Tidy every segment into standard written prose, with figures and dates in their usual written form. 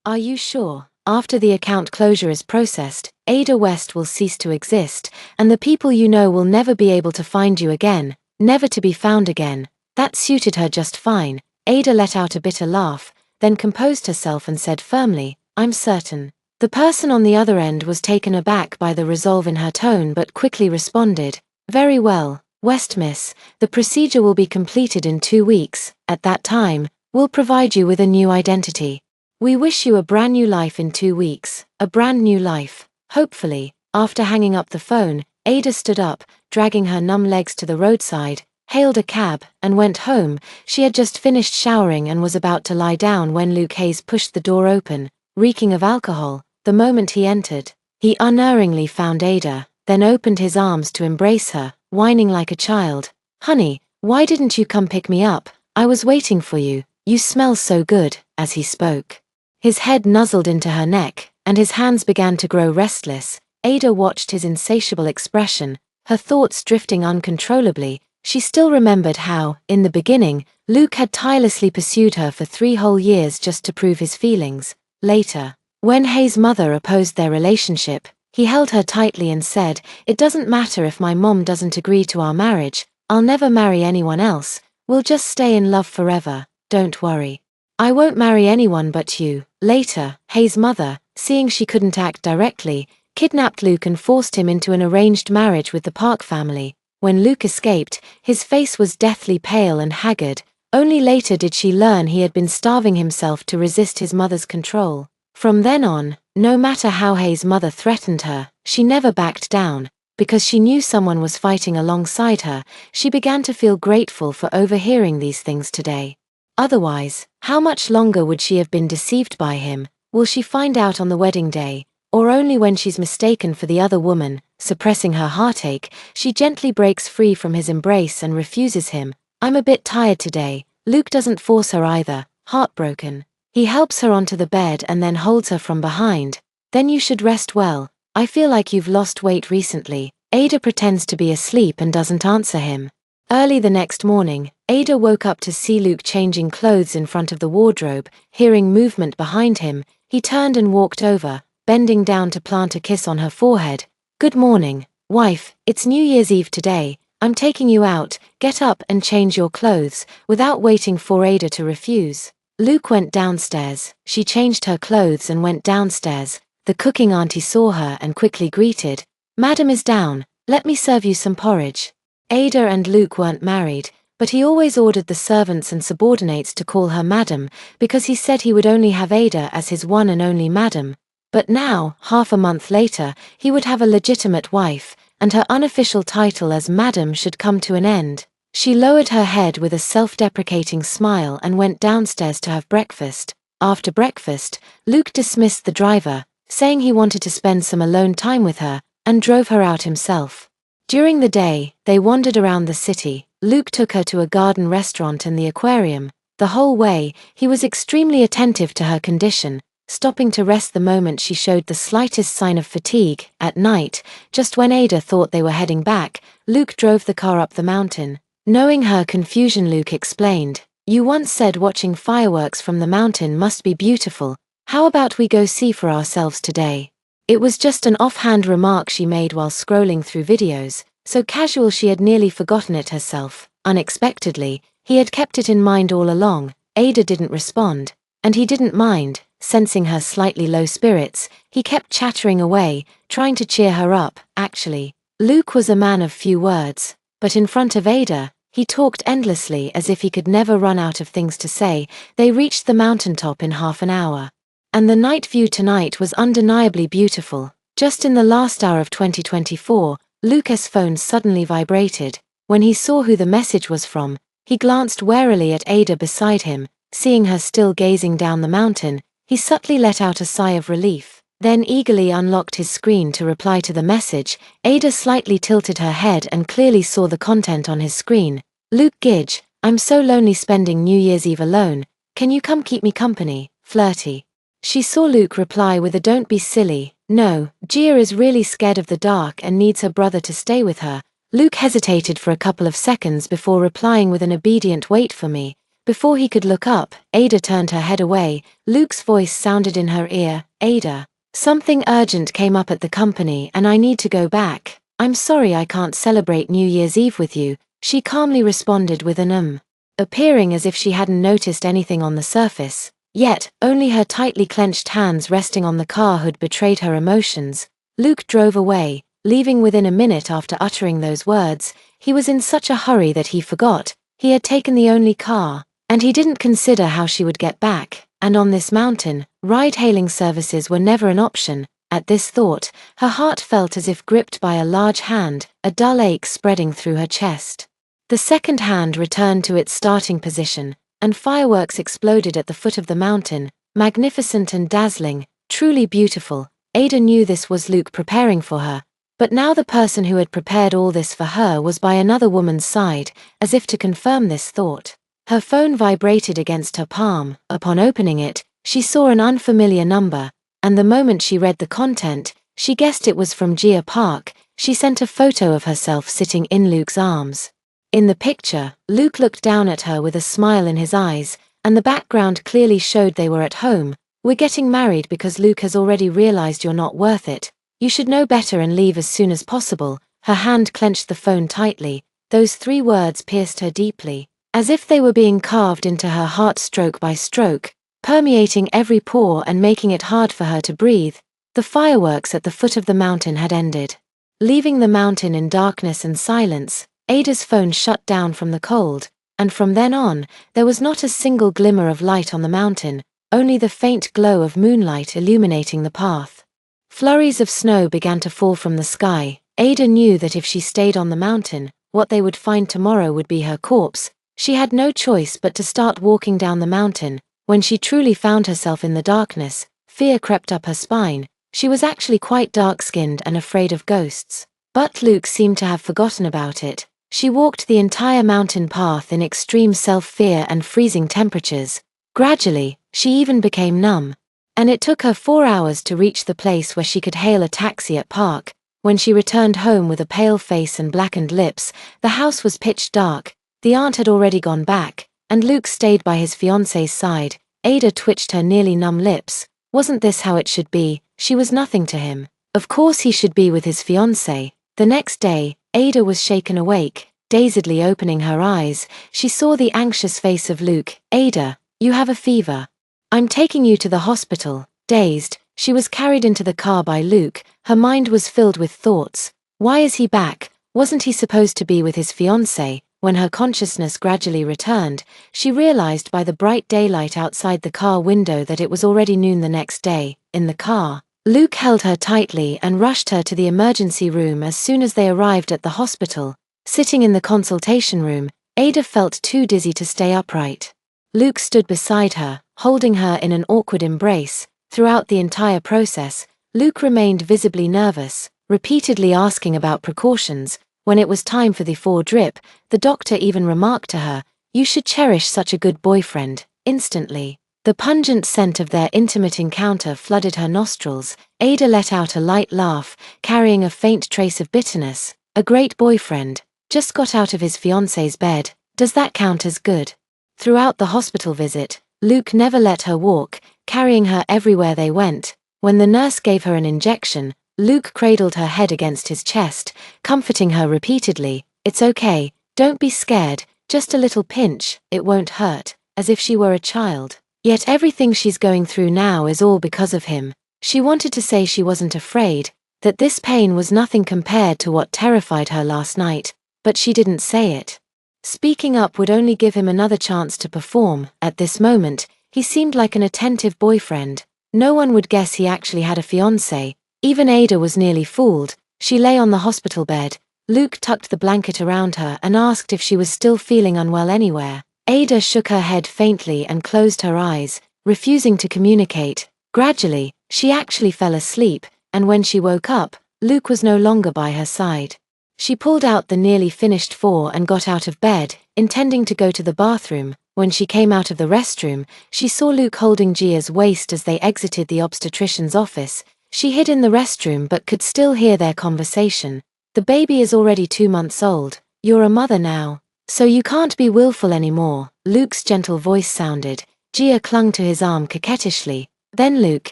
Are you sure? After the account closure is processed, Ada West will cease to exist, and the people you know will never be able to find you again, never to be found again. That suited her just fine. Ada let out a bitter laugh, then composed herself and said firmly, I'm certain. The person on the other end was taken aback by the resolve in her tone but quickly responded, very well, West miss, the procedure will be completed in 2 weeks. At that time, we'll provide you with a new identity. We wish you a brand new life in 2 weeks, a brand new life, hopefully. After hanging up the phone, Ada stood up, dragging her numb legs to the roadside, hailed a cab, and went home. She had just finished showering and was about to lie down when Luke Hayes pushed the door open, reeking of alcohol. The moment he entered, he unerringly found Ada, then opened his arms to embrace her, whining like a child. Honey, why didn't you come pick me up? I was waiting for you. You smell so good, as he spoke. His head nuzzled into her neck, and his hands began to grow restless. Ada watched his insatiable expression, her thoughts drifting uncontrollably. She still remembered how, in the beginning, Luke had tirelessly pursued her for 3 whole years just to prove his feelings. Later, when Hayes' mother opposed their relationship, he held her tightly and said, it doesn't matter if my mom doesn't agree to our marriage, I'll never marry anyone else, we'll just stay in love forever, don't worry. I won't marry anyone but you. Later, Hayes' mother, seeing she couldn't act directly, kidnapped Luke and forced him into an arranged marriage with the Park family. When Luke escaped, his face was deathly pale and haggard. Only later did she learn he had been starving himself to resist his mother's control. From then on, no matter how Hayes' mother threatened her, she never backed down. Because she knew someone was fighting alongside her, she began to feel grateful for overhearing these things today. Otherwise, how much longer would she have been deceived by him? Will she find out on the wedding day, or only when she's mistaken for the other woman? Suppressing her heartache, she gently breaks free from his embrace and refuses him. I'm a bit tired today. Luke doesn't force her either, heartbroken. He helps her onto the bed and then holds her from behind. Then you should rest well. I feel like you've lost weight recently. Ada pretends to be asleep and doesn't answer him. Early the next morning, Ada woke up to see Luke changing clothes in front of the wardrobe. Hearing movement behind him, he turned and walked over, bending down to plant a kiss on her forehead. Good morning, wife, it's New Year's Eve today. I'm taking you out, get up and change your clothes. Without waiting for Ada to refuse, Luke went downstairs. She changed her clothes and went downstairs. The cooking auntie saw her and quickly greeted, Madam is down, let me serve you some porridge. Ada and Luke weren't married, but he always ordered the servants and subordinates to call her Madam, because he said he would only have Ada as his one and only Madam. But now, half a month later, he would have a legitimate wife, and her unofficial title as Madam should come to an end. She lowered her head with a self-deprecating smile and went downstairs to have breakfast. After breakfast, Luke dismissed the driver, saying he wanted to spend some alone time with her, and drove her out himself. During the day, they wandered around the city. Luke took her to a garden restaurant and the aquarium. The whole way, he was extremely attentive to her condition, stopping to rest the moment she showed the slightest sign of fatigue. At night, just when Ada thought they were heading back, Luke drove the car up the mountain. Knowing her confusion, Luke explained, you once said watching fireworks from the mountain must be beautiful. How about we go see for ourselves today? It was just an offhand remark she made while scrolling through videos, so casual she had nearly forgotten it herself. Unexpectedly, he had kept it in mind all along. Ada didn't respond, and he didn't mind. Sensing her slightly low spirits, he kept chattering away, trying to cheer her up. Actually, Luke was a man of few words, but in front of Ada, he talked endlessly as if he could never run out of things to say. They reached the mountaintop in half an hour. And the night view tonight was undeniably beautiful. Just in the last hour of 2024, Luke's phone suddenly vibrated. When he saw who the message was from, he glanced warily at Ada beside him. Seeing her still gazing down the mountain, he subtly let out a sigh of relief, then eagerly unlocked his screen to reply to the message. Ada slightly tilted her head and clearly saw the content on his screen. Luke Gidge, I'm so lonely spending New Year's Eve alone. Can you come keep me company? Flirty. She saw Luke reply with a don't be silly. No, Gia is really scared of the dark and needs her brother to stay with her. Luke hesitated for a couple of seconds before replying with an obedient wait for me. Before he could look up, Ada turned her head away. Luke's voice sounded in her ear. Ada, something urgent came up at the company and I need to go back. I'm sorry I can't celebrate New Year's Eve with you, she calmly responded with an appearing as if she hadn't noticed anything on the surface. Yet, only her tightly clenched hands resting on the car hood betrayed her emotions. Luke drove away, leaving within a minute after uttering those words. He was in such a hurry that he forgot he had taken the only car, and he didn't consider how she would get back. And on this mountain, ride-hailing services were never an option. At this thought, her heart felt as if gripped by a large hand, a dull ache spreading through her chest. The second hand returned to its starting position, and fireworks exploded at the foot of the mountain, magnificent and dazzling, truly beautiful. Ada knew this was Luke preparing for her, but now the person who had prepared all this for her was by another woman's side, as if to confirm this thought. Her phone vibrated against her palm. Upon opening it, she saw an unfamiliar number, and the moment she read the content, she guessed it was from Gia Park. She sent a photo of herself sitting in Luke's arms. In the picture, Luke looked down at her with a smile in his eyes, and the background clearly showed they were at home. We're getting married because Luke has already realized you're not worth it. You should know better and leave as soon as possible. Her hand clenched the phone tightly. Those 3 words pierced her deeply, as if they were being carved into her heart stroke by stroke, permeating every pore and making it hard for her to breathe. The fireworks at the foot of the mountain had ended. Leaving the mountain in darkness and silence, Ada's phone shut down from the cold, and from then on, there was not a single glimmer of light on the mountain, only the faint glow of moonlight illuminating the path. Flurries of snow began to fall from the sky. Ada knew that if she stayed on the mountain, what they would find tomorrow would be her corpse. She had no choice but to start walking down the mountain. When she truly found herself in the darkness, fear crept up her spine. She was actually quite dark-skinned and afraid of ghosts. But Luke seemed to have forgotten about it. She walked the entire mountain path in extreme self-fear and freezing temperatures. Gradually, she even became numb. And it took her 4 hours to reach the place where she could hail a taxi at Park. When she returned home with a pale face and blackened lips, the house was pitch dark. The aunt had already gone back, and Luke stayed by his fiancée's side. Ada twitched her nearly numb lips. Wasn't this how it should be? She was nothing to him. Of course he should be with his fiancée. The next day, Ada was shaken awake. Dazedly opening her eyes, she saw the anxious face of Luke. Ada, you have a fever. I'm taking you to the hospital. Dazed, she was carried into the car by Luke. Her mind was filled with thoughts. Why is he back? Wasn't he supposed to be with his fiancée? When her consciousness gradually returned, she realized by the bright daylight outside the car window that it was already noon the next day. In the car, Luke held her tightly and rushed her to the emergency room as soon as they arrived at the hospital. Sitting in the consultation room, Ada felt too dizzy to stay upright. Luke stood beside her, holding her in an awkward embrace. Throughout the entire process, Luke remained visibly nervous, repeatedly asking about precautions. When it was time for the 4-drip, the doctor even remarked to her, "You should cherish such a good boyfriend." Instantly, the pungent scent of their intimate encounter flooded her nostrils. Ada let out a light laugh, carrying a faint trace of bitterness. A great boyfriend, just got out of his fiancée's bed. Does that count as good? Throughout the hospital visit, Luke never let her walk, carrying her everywhere they went. When the nurse gave her an injection, Luke cradled her head against his chest, comforting her repeatedly. "It's okay, don't be scared, just a little pinch, it won't hurt," as if she were a child. Yet everything she's going through now is all because of him. She wanted to say she wasn't afraid, that this pain was nothing compared to what terrified her last night, but she didn't say it. Speaking up would only give him another chance to perform. At this moment, he seemed like an attentive boyfriend. No one would guess he actually had a fiancée. Even Ada was nearly fooled. She lay on the hospital bed. Luke tucked the blanket around her and asked if she was still feeling unwell anywhere. Ada shook her head faintly and closed her eyes, refusing to communicate. Gradually, she actually fell asleep, and when she woke up, Luke was no longer by her side. She pulled out the nearly finished 4 and got out of bed, intending to go to the bathroom. When she came out of the restroom, she saw Luke holding Gia's waist as they exited the obstetrician's office. She hid in the restroom but could still hear their conversation. "The baby is already 2 months old. You're a mother now, so you can't be willful anymore." Luke's gentle voice sounded. Gia clung to his arm coquettishly. Then Luke,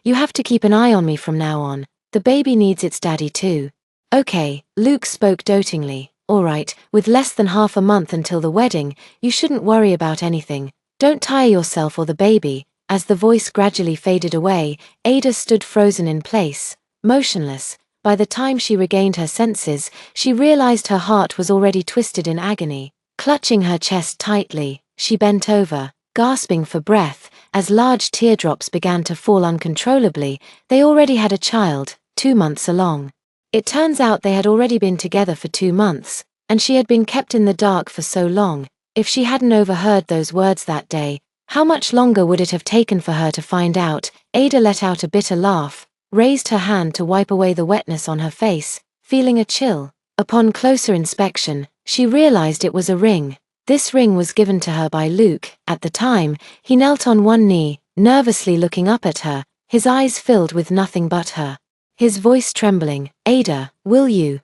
you have to keep an eye on me from now on. The baby needs its daddy too. Okay, Luke spoke dotingly. All right, with less than half a month until the wedding, you shouldn't worry about anything. Don't tire yourself or the baby. As the voice gradually faded away, Ada stood frozen in place, motionless. By the time she regained her senses, she realized her heart was already twisted in agony. Clutching her chest tightly, she bent over, gasping for breath, as large teardrops began to fall uncontrollably. They already had a child, 2 months along. It turns out they had already been together for 2 months, and she had been kept in the dark for so long. If she hadn't overheard those words that day, how much longer would it have taken for her to find out? Ada let out a bitter laugh, raised her hand to wipe away the wetness on her face, feeling a chill. Upon closer inspection, she realized it was a ring. This ring was given to her by Luke. At the time, he knelt on one knee, nervously looking up at her, his eyes filled with nothing but her. His voice trembling. Ada, will you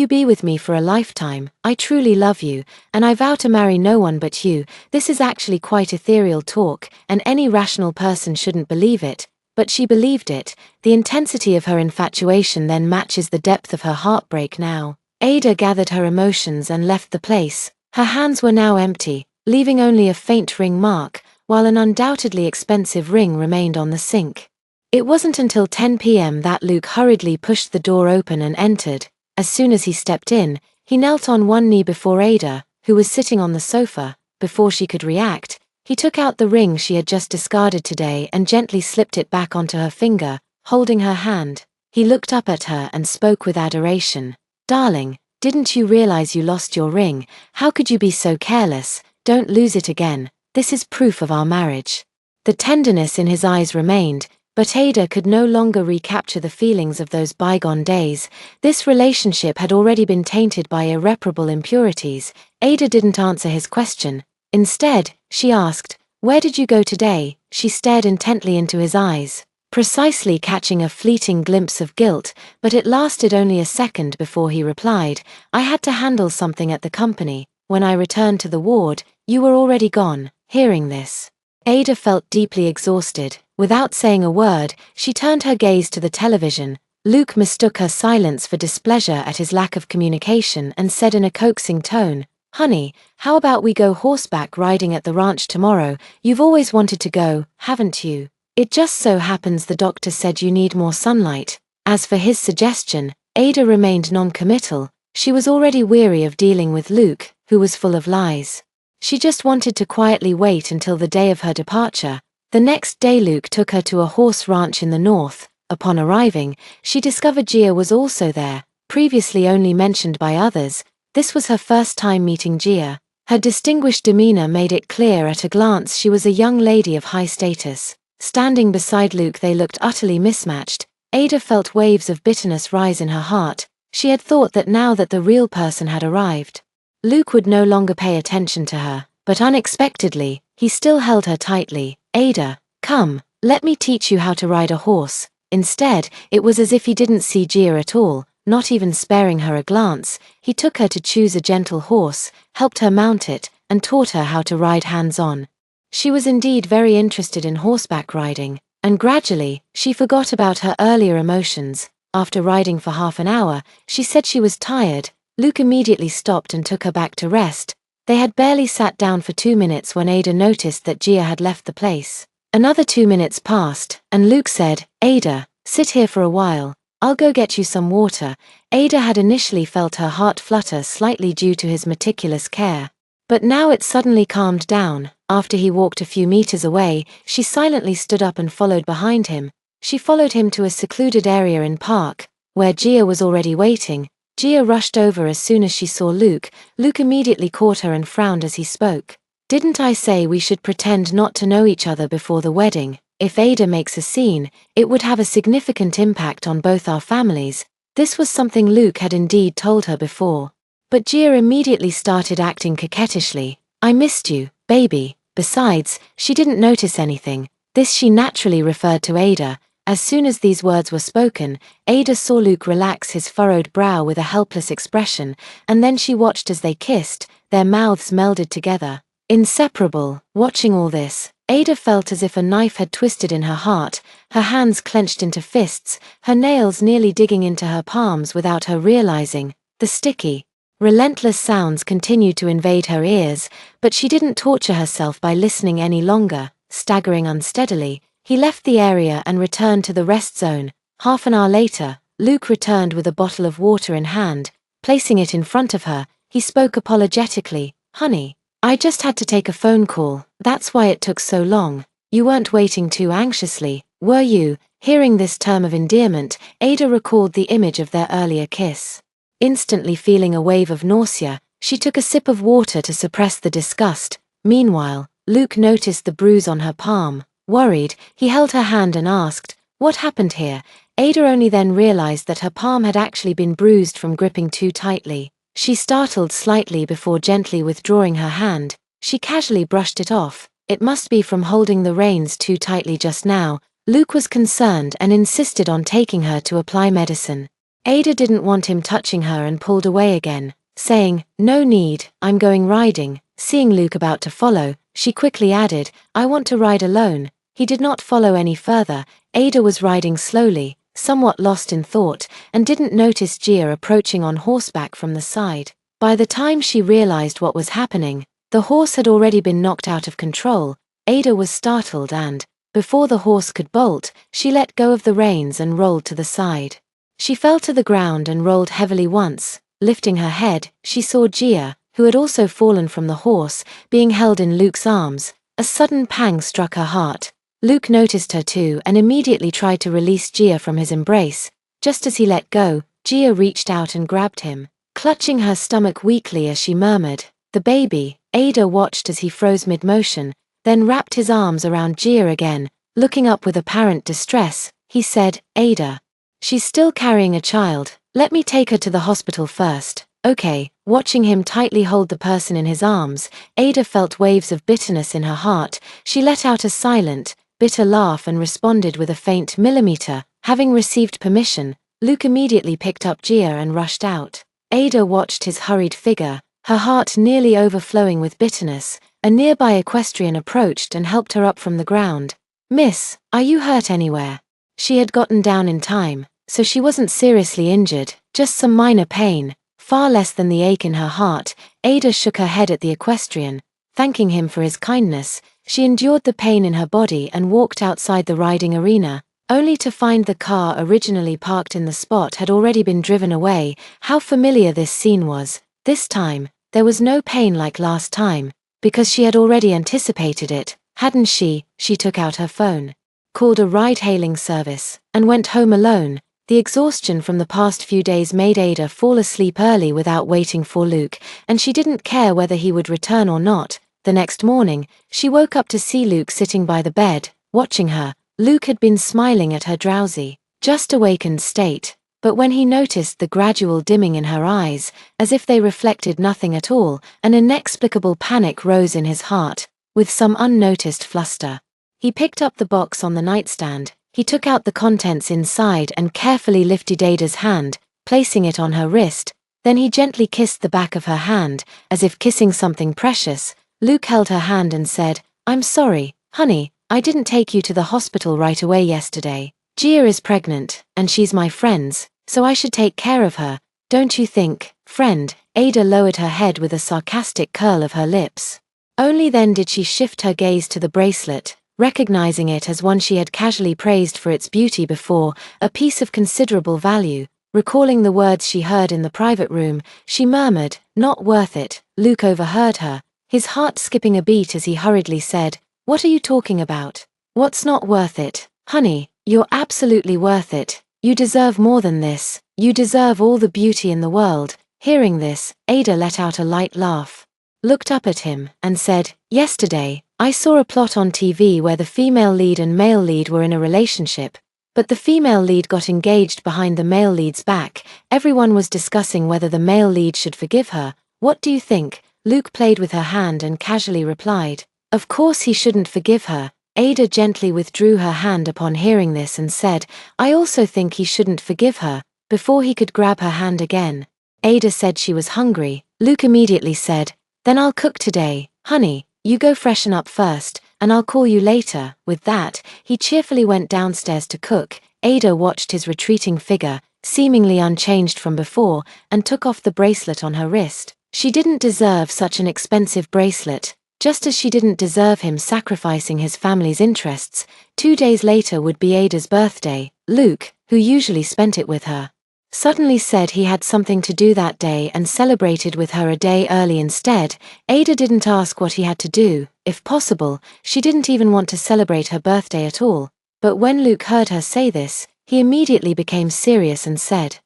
be with me for a lifetime? I truly love you, and I vow to marry no one but you. This is actually quite ethereal talk, and any rational person shouldn't believe it. But she believed it. The intensity of her infatuation then matches the depth of her heartbreak now. Ada gathered her emotions and left the place. Her hands were now empty, leaving only a faint ring mark, while an undoubtedly expensive ring remained on the sink. It wasn't until 10 p.m. that Luke hurriedly pushed the door open and entered. As soon as he stepped in, he knelt on one knee before Ada, who was sitting on the sofa. Before she could react, he took out the ring she had just discarded today and gently slipped it back onto her finger, holding her hand. He looked up at her and spoke with adoration. Darling, didn't you realize you lost your ring? How could you be so careless? Don't lose it again. This is proof of our marriage. The tenderness in his eyes remained, but Ada could no longer recapture the feelings of those bygone days. This relationship had already been tainted by irreparable impurities. Ada didn't answer his question. Instead, she asked, "Where did you go today?" She stared intently into his eyes, precisely catching a fleeting glimpse of guilt, but it lasted only a second before he replied, "I had to handle something at the company. When I returned to the ward, you were already gone." Hearing this, Ada felt deeply exhausted. Without saying a word, she turned her gaze to the television. Luke mistook her silence for displeasure at his lack of communication and said in a coaxing tone, "Honey, how about we go horseback riding at the ranch tomorrow? You've always wanted to go, haven't you? It just so happens the doctor said you need more sunlight." As for his suggestion, Ada remained non-committal. She was already weary of dealing with Luke, who was full of lies. She just wanted to quietly wait until the day of her departure. The next day Luke took her to a horse ranch in the north. Upon arriving, she discovered Gia was also there, previously only mentioned by others. This was her first time meeting Gia. Her distinguished demeanor made it clear at a glance she was a young lady of high status. Standing beside Luke, they looked utterly mismatched. Ada felt waves of bitterness rise in her heart. She had thought that now that the real person had arrived, Luke would no longer pay attention to her, but unexpectedly, he still held her tightly. "Ada, come, let me teach you how to ride a horse." Instead, it was as if he didn't see Gia at all, not even sparing her a glance. He took her to choose a gentle horse, helped her mount it, and taught her how to ride hands-on. She was indeed very interested in horseback riding, and gradually, she forgot about her earlier emotions. After riding for half an hour, she said she was tired. Luke immediately stopped and took her back to rest. They had barely sat down for 2 minutes when Ada noticed that Gia had left the place. Another 2 minutes passed, and Luke said, "Ada, sit here for a while. I'll go get you some water." Ada had initially felt her heart flutter slightly due to his meticulous care, but now it suddenly calmed down. After he walked a few meters away, she silently stood up and followed behind him. She followed him to a secluded area in park, where Gia was already waiting. Gia rushed over as soon as she saw Luke. Luke immediately caught her and frowned as he spoke. "Didn't I say we should pretend not to know each other before the wedding? If Ada makes a scene, it would have a significant impact on both our families." This was something Luke had indeed told her before. But Gia immediately started acting coquettishly. "I missed you, baby." Besides, she didn't notice anything. This she naturally referred to Ada. As soon as these words were spoken, Ada saw Luke relax his furrowed brow with a helpless expression, and then she watched as they kissed, their mouths melded together. Inseparable. Watching all this, Ada felt as if a knife had twisted in her heart, her hands clenched into fists, her nails nearly digging into her palms without her realizing. The sticky, relentless sounds continued to invade her ears, but she didn't torture herself by listening any longer. Staggering unsteadily, he left the area and returned to the rest zone. Half an hour later, Luke returned with a bottle of water in hand. Placing it in front of her, he spoke apologetically. "Honey, I just had to take a phone call, that's why it took so long. You weren't waiting too anxiously, were you?" Hearing this term of endearment, Ada recalled the image of their earlier kiss. Instantly feeling a wave of nausea, she took a sip of water to suppress the disgust. Meanwhile, Luke noticed the bruise on her palm. Worried, he held her hand and asked, "What happened here?" Ada only then realized that her palm had actually been bruised from gripping too tightly. She startled slightly before gently withdrawing her hand. She casually brushed it off. It must be from holding the reins too tightly just now. Luke was concerned and insisted on taking her to apply medicine. Ada didn't want him touching her and pulled away again, saying, "No need, I'm going riding." Seeing Luke about to follow, she quickly added, "I want to ride alone." He did not follow any further. Ada was riding slowly, somewhat lost in thought, and didn't notice Gia approaching on horseback from the side. By the time she realized what was happening, the horse had already been knocked out of control. Ada was startled and, before the horse could bolt, she let go of the reins and rolled to the side. She fell to the ground and rolled heavily once. Lifting her head, she saw Gia, who had also fallen from the horse, being held in Luke's arms. A sudden pang struck her heart. Luke noticed her too and immediately tried to release Gia from his embrace. Just as he let go, Gia reached out and grabbed him, clutching her stomach weakly as she murmured, "The baby." Ada watched as he froze mid-motion, then wrapped his arms around Gia again. Looking up with apparent distress, he said, "Ada, she's still carrying a child. Let me take her to the hospital first." "Okay." Watching him tightly hold the person in his arms, Ada felt waves of bitterness in her heart. She let out a silent, bitter laugh and responded with a faint millimeter. Having received permission, Luke immediately picked up Gia and rushed out. Ada watched his hurried figure, her heart nearly overflowing with bitterness. A nearby equestrian approached and helped her up from the ground. "Miss, are you hurt anywhere?" She had gotten down in time, so she wasn't seriously injured, just some minor pain, far less than the ache in her heart. Ada shook her head at the equestrian, thanking him for his kindness. She endured the pain in her body and walked outside the riding arena, only to find the car originally parked in the spot had already been driven away. How familiar this scene was. This time, there was no pain like last time, because she had already anticipated it, hadn't she? She took out her phone, called a ride-hailing service, and went home alone. The exhaustion from the past few days made Ada fall asleep early without waiting for Luke, and she didn't care whether he would return or not. The next morning, she woke up to see Luke sitting by the bed, watching her. Luke had been smiling at her drowsy, just awakened state, but when he noticed the gradual dimming in her eyes, as if they reflected nothing at all, an inexplicable panic rose in his heart. With some unnoticed fluster, he picked up the box on the nightstand. He took out the contents inside and carefully lifted Ada's hand, placing it on her wrist. Then he gently kissed the back of her hand, as if kissing something precious. Luke held her hand and said, "I'm sorry, honey, I didn't take you to the hospital right away yesterday. Gia is pregnant, and she's my friend's, so I should take care of her, don't you think, friend?" Ada lowered her head with a sarcastic curl of her lips. Only then did she shift her gaze to the bracelet, recognizing it as one she had casually praised for its beauty before, a piece of considerable value. Recalling the words she heard in the private room, she murmured, "Not worth it." Luke overheard her, his heart skipping a beat as he hurriedly said, "What are you talking about? What's not worth it? Honey, you're absolutely worth it. You deserve more than this. You deserve all the beauty in the world." Hearing this, Ada let out a light laugh, looked up at him, and said, "Yesterday, I saw a plot on TV where the female lead and male lead were in a relationship, but the female lead got engaged behind the male lead's back. Everyone was discussing whether the male lead should forgive her. What do you think?" Luke played with her hand and casually replied, "Of course he shouldn't forgive her." Ada gently withdrew her hand upon hearing this and said, "I also think he shouldn't forgive her." Before he could grab her hand again, Ada said she was hungry. Luke immediately said, "Then I'll cook today, honey. You go freshen up first, and I'll call you later." With that, he cheerfully went downstairs to cook. Ada watched his retreating figure, seemingly unchanged from before, and took off the bracelet on her wrist. She didn't deserve such an expensive bracelet, just as she didn't deserve him sacrificing his family's interests. 2 days later would be Ada's birthday. Luke, who usually spent it with her, suddenly said he had something to do that day and celebrated with her a day early instead. Ada didn't ask what he had to do. If possible, she didn't even want to celebrate her birthday at all. But when Luke heard her say this, he immediately became serious and said,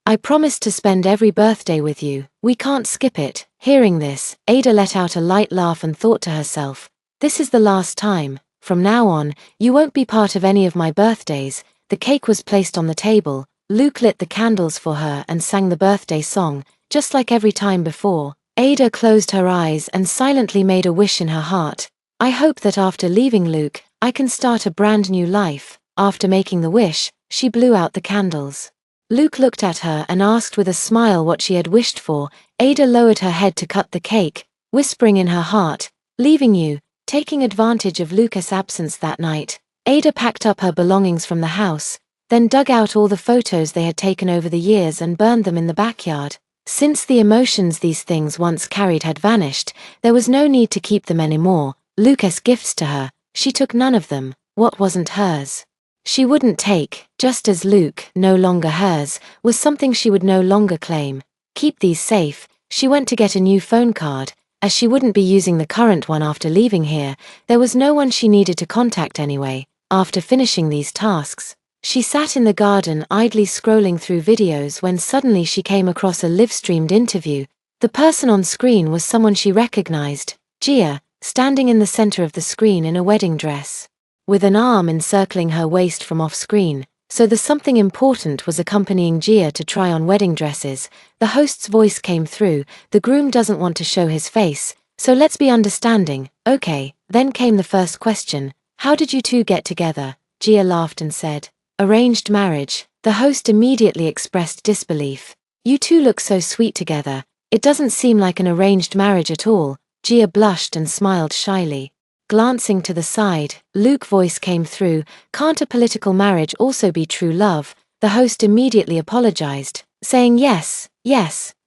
"I promised to spend every birthday with you. We can't skip it." Hearing this, Ada let out a light laugh and thought to herself, "This is the last time. From now on, you won't be part of any of my birthdays." The cake was placed on the table. Luke lit the candles for her and sang the birthday song, just like every time before. Ada closed her eyes and silently made a wish in her heart. "I hope that after leaving Luke, I can start a brand new life." After making the wish, she blew out the candles. Luke looked at her and asked with a smile what she had wished for. Ada lowered her head to cut the cake, whispering in her heart, "Leaving you." Taking advantage of Lucas' absence that night, Ada packed up her belongings from the house, then dug out all the photos they had taken over the years and burned them in the backyard. Since the emotions these things once carried had vanished, there was no need to keep them anymore. Lucas' gifts to her, she took none of them. What wasn't hers, she wouldn't take, just as Luke, no longer hers, was something she would no longer claim. Keep these safe. She went to get a new phone card. As she wouldn't be using the current one after leaving here, there was no one she needed to contact anyway. After finishing these tasks, she sat in the garden idly scrolling through videos when suddenly she came across a live-streamed interview. The person on screen was someone she recognized, Gia, standing in the center of the screen in a wedding dress, with an arm encircling her waist from off-screen. So the something important was accompanying Gia to try on wedding dresses. The host's voice came through, "The groom doesn't want to show his face, so let's be understanding." "Okay." Then came the first question, "How did you two get together?" Gia laughed and said, "Arranged marriage." The host immediately expressed disbelief. "You two look so sweet together. It doesn't seem like an arranged marriage at all." Gia blushed and smiled shyly. Glancing to the side, Luke's voice came through, "Can't a political marriage also be true love?" The host immediately apologized, saying yes,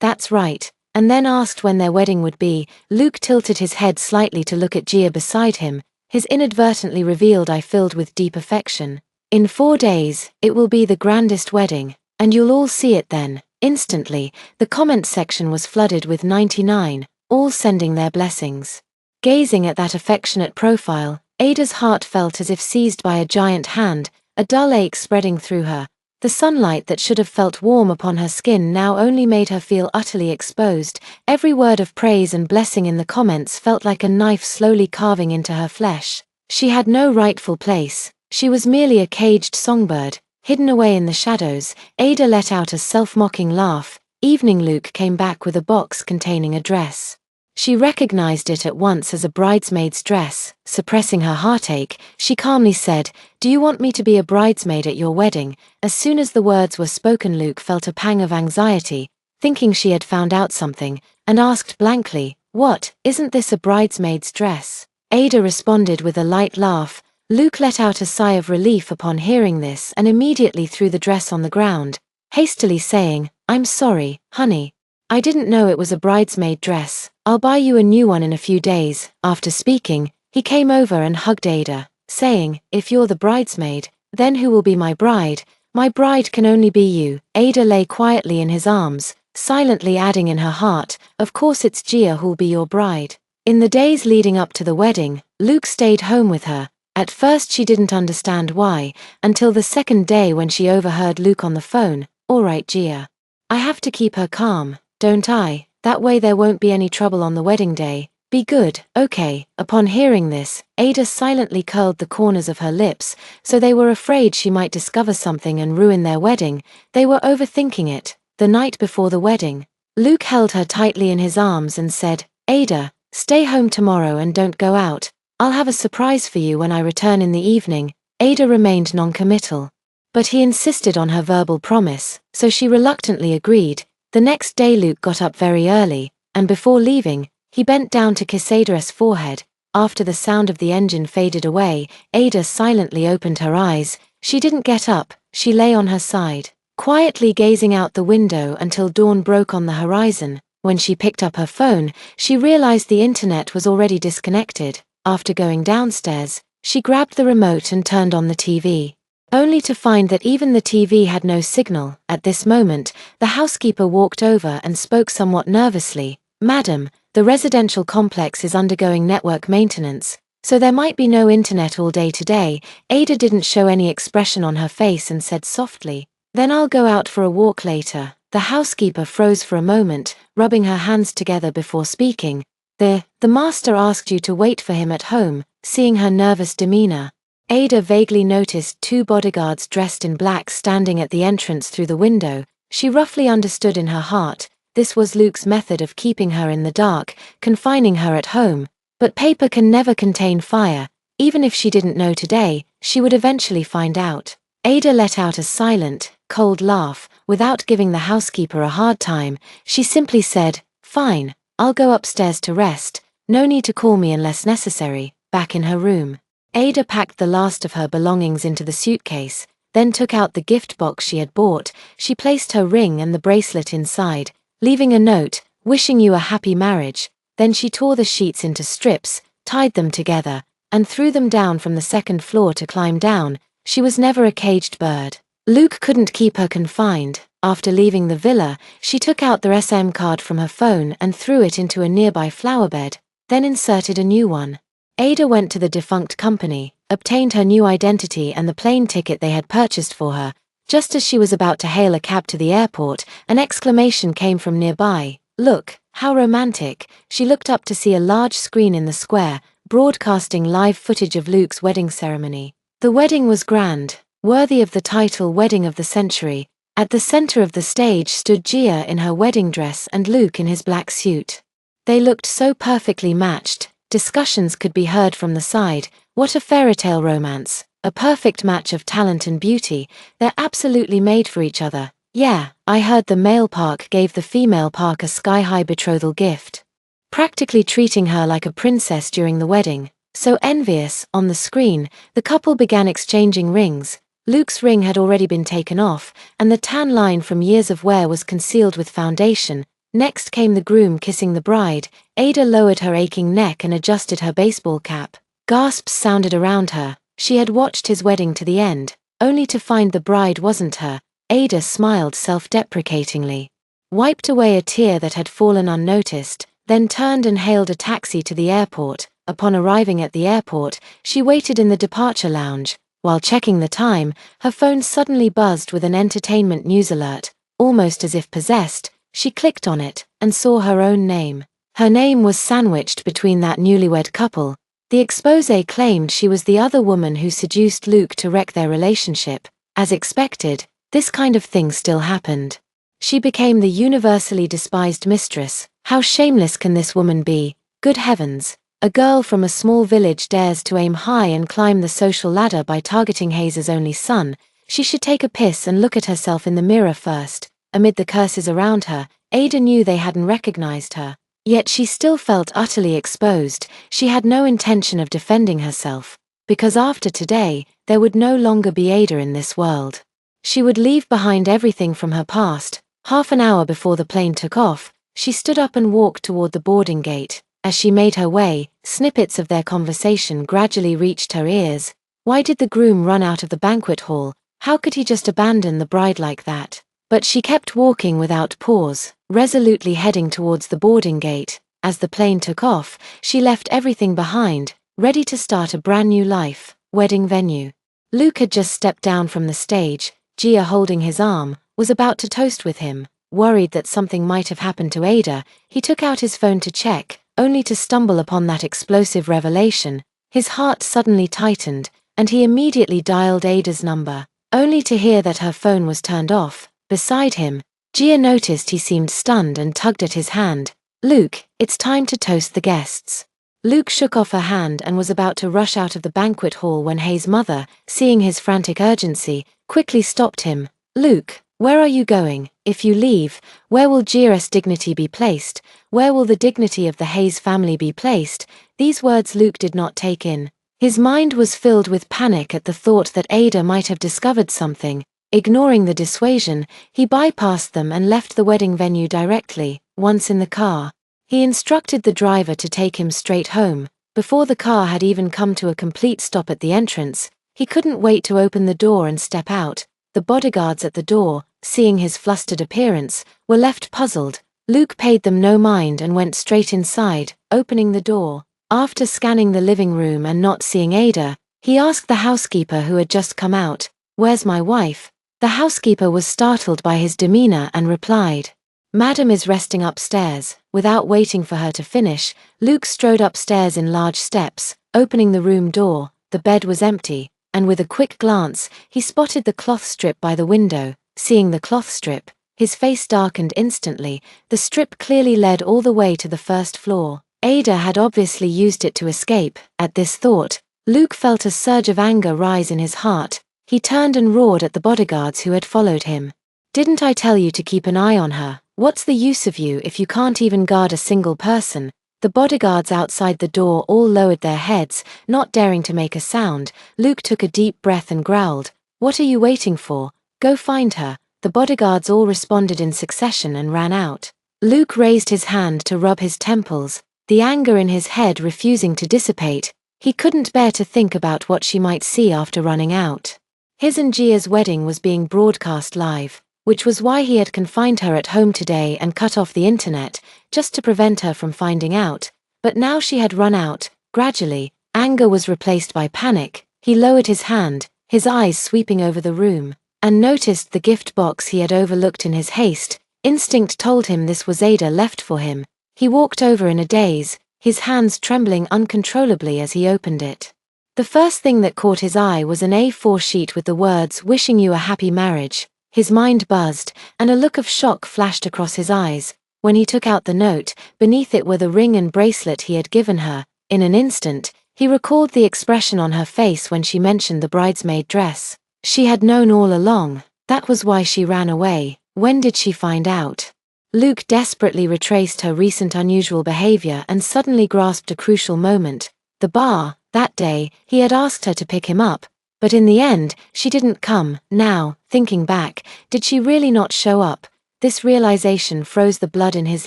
that's right, and then asked when their wedding would be. Luke tilted his head slightly to look at Gia beside him. His inadvertently revealed eye filled with deep affection. "In 4 days, it will be the grandest wedding, and you'll all see it then." Instantly, the comment section was flooded with 99, all sending their blessings. Gazing at that affectionate profile, Ada's heart felt as if seized by a giant hand, a dull ache spreading through her. The sunlight that should have felt warm upon her skin now only made her feel utterly exposed. Every word of praise and blessing in the comments felt like a knife slowly carving into her flesh. She had no rightful place. She was merely a caged songbird, hidden away in the shadows. Ada let out a self-mocking laugh. Evening. Luke came back with a box containing a dress. She recognized it at once as a bridesmaid's dress. Suppressing her heartache, she calmly said, "Do you want me to be a bridesmaid at your wedding?" As soon as the words were spoken, Luke felt a pang of anxiety, thinking she had found out something, and asked blankly, "What, isn't this a bridesmaid's dress?" Ada responded with a light laugh. Luke let out a sigh of relief upon hearing this and immediately threw the dress on the ground, hastily saying, "I'm sorry, honey. I didn't know it was a bridesmaid dress. I'll buy you a new one in a few days." After speaking, he came over and hugged Ada, saying, "If you're the bridesmaid, then who will be my bride? My bride can only be you." Ada lay quietly in his arms, silently adding in her heart, "Of course it's Gia who'll be your bride." In the days leading up to the wedding, Luke stayed home with her. At first she didn't understand why, until the second day when she overheard Luke on the phone, "All right, Gia. I have to keep her calm, don't I? That way there won't be any trouble on the wedding day. Be good, okay?" Upon hearing this, Ada silently curled the corners of her lips, so they were afraid she might discover something and ruin their wedding. They were overthinking it. The night before the wedding, Luke held her tightly in his arms and said, "Ada, stay home tomorrow and don't go out. I'll have a surprise for you when I return in the evening." Ada remained non-committal, but he insisted on her verbal promise, so she reluctantly agreed. The next day Luke got up very early, and before leaving, he bent down to kiss Ada's forehead, After the sound of the engine faded away, Ada silently opened her eyes. She didn't get up, she lay on her side, quietly gazing out the window until dawn broke on the horizon. When she picked up her phone, she realized the internet was already disconnected. After going downstairs, she grabbed the remote and turned on the TV, only to find that even the TV had no signal. At this moment, the housekeeper walked over and spoke somewhat nervously. "Madam, the residential complex is undergoing network maintenance, so there might be no internet all day today." Ada didn't show any expression on her face and said softly, "Then I'll go out for a walk later." The housekeeper froze for a moment, rubbing her hands together before speaking. The master asked you to wait for him at home." Seeing her nervous demeanor, Ada vaguely noticed two bodyguards dressed in black standing at the entrance through the window. She roughly understood in her heart, this was Luke's method of keeping her in the dark, confining her at home. But paper can never contain fire. Even if she didn't know today, she would eventually find out. Ada let out a silent, cold laugh. Without giving the housekeeper a hard time, she simply said, "Fine, I'll go upstairs to rest. No need to call me unless necessary." Back in her room, Ada packed the last of her belongings into the suitcase, then took out the gift box she had bought. She placed her ring and the bracelet inside, leaving a note, "Wishing you a happy marriage." Then she tore the sheets into strips, tied them together, and threw them down from the second floor to climb down. She was never a caged bird. Luke couldn't keep her confined. After leaving the villa, she took out the SIM card from her phone and threw it into a nearby flowerbed, then inserted a new one. Ada went to the defunct company, obtained her new identity and the plane ticket they had purchased for her. Just as she was about to hail a cab to the airport, an exclamation came from nearby. "Look, how romantic." She looked up to see a large screen in the square, broadcasting live footage of Luke's wedding ceremony. The wedding was grand, worthy of the title Wedding of the Century. At the center of the stage stood Gia in her wedding dress and Luke in his black suit. They looked so perfectly matched. Discussions could be heard from the side. "What a fairytale romance. A perfect match of talent and beauty. They're absolutely made for each other." "Yeah, I heard the male park gave the female park a sky-high betrothal gift, practically treating her like a princess during the wedding." So envious. On the screen, the couple began exchanging rings. Luke's ring had already been taken off, and the tan line from years of wear was concealed with foundation. Next came the groom kissing the bride. Ada lowered her aching neck and adjusted her baseball cap. Gasps sounded around her. She had watched his wedding to the end, only to find the bride wasn't her. Ada smiled self-deprecatingly, wiped away a tear that had fallen unnoticed, then turned and hailed a taxi to the airport. Upon arriving at the airport, she waited in the departure lounge. While checking the time, her phone suddenly buzzed with an entertainment news alert. Almost as if possessed, she clicked on it and saw her own name. Her name was sandwiched between that newlywed couple. The exposé claimed she was the other woman who seduced Luke to wreck their relationship. As expected, this kind of thing still happened. She became the universally despised mistress. How shameless can this woman be? Good heavens. A girl from a small village dares to aim high and climb the social ladder by targeting Hayes's only son. She should take a piss and look at herself in the mirror first. Amid the curses around her, Ada knew they hadn't recognized her. Yet she still felt utterly exposed. She had no intention of defending herself, because after today, there would no longer be Ada in this world. She would leave behind everything from her past. Half an hour before the plane took off, she stood up and walked toward the boarding gate. As she made her way, snippets of their conversation gradually reached her ears. Why did the groom run out of the banquet hall? How could he just abandon the bride like that? But she kept walking without pause, resolutely heading towards the boarding gate. As the plane took off, she left everything behind, ready to start a brand new life. Wedding venue. Luke had just stepped down from the stage. Gia, holding his arm, was about to toast with him. Worried that something might have happened to Ada, he took out his phone to check, only to stumble upon that explosive revelation. His heart suddenly tightened, and he immediately dialed Ada's number, only to hear that her phone was turned off. Beside him, Gia noticed he seemed stunned and tugged at his hand. "Luke, it's time to toast the guests." Luke shook off her hand and was about to rush out of the banquet hall when Hayes' mother, seeing his frantic urgency, quickly stopped him. "Luke, Where are you going? If you leave, where will Jira's dignity be placed? Where will the dignity of the Hayes family be placed? These words Luke did not take in. His mind was filled with panic at the thought that Ada might have discovered something. Ignoring the dissuasion, he bypassed them and left the wedding venue directly. Once in the car, he instructed the driver to take him straight home. Before the car had even come to a complete stop at the entrance, he couldn't wait to open the door and step out. The bodyguards at the door, seeing his flustered appearance, were left puzzled. Luke paid them no mind and went straight inside, opening the door. After scanning the living room and not seeing Ada, he asked the housekeeper who had just come out, "Where's my wife?" The housekeeper was startled by his demeanor and replied, "Madam is resting upstairs." Without waiting for her to finish, Luke strode upstairs in large steps, opening the room door. The bed was empty, and with a quick glance, he spotted the cloth strip by the window. Seeing the cloth strip, his face darkened instantly. The strip clearly led all the way to the first floor. Ada had obviously used it to escape. At this thought, Luke felt a surge of anger rise in his heart. He turned and roared at the bodyguards who had followed him. "Didn't I tell you to keep an eye on her? What's the use of you if you can't even guard a single person?" The bodyguards outside the door all lowered their heads, not daring to make a sound. Luke took a deep breath and growled, "What are you waiting for? Go find her." The bodyguards all responded in succession and ran out. Luke raised his hand to rub his temples, the anger in his head refusing to dissipate. He couldn't bear to think about what she might see after running out. His and Gia's wedding was being broadcast live, which was why he had confined her at home today and cut off the internet, just to prevent her from finding out. But now she had run out. Gradually, anger was replaced by panic. He lowered his hand, his eyes sweeping over the room, and noticed the gift box he had overlooked in his haste. Instinct told him this was Ada left for him. He walked over in a daze, his hands trembling uncontrollably as he opened it. The first thing that caught his eye was an A4 sheet with the words, "Wishing you a happy marriage." His mind buzzed, and a look of shock flashed across his eyes. When he took out the note, beneath it were the ring and bracelet he had given her. In an instant, he recalled the expression on her face when she mentioned the bridesmaid dress. She had known all along. That was why she ran away. When did she find out? Luke desperately retraced her recent unusual behavior and suddenly grasped a crucial moment. The bar, that day, he had asked her to pick him up. But in the end, she didn't come. Now, thinking back, did she really not show up? This realization froze the blood in his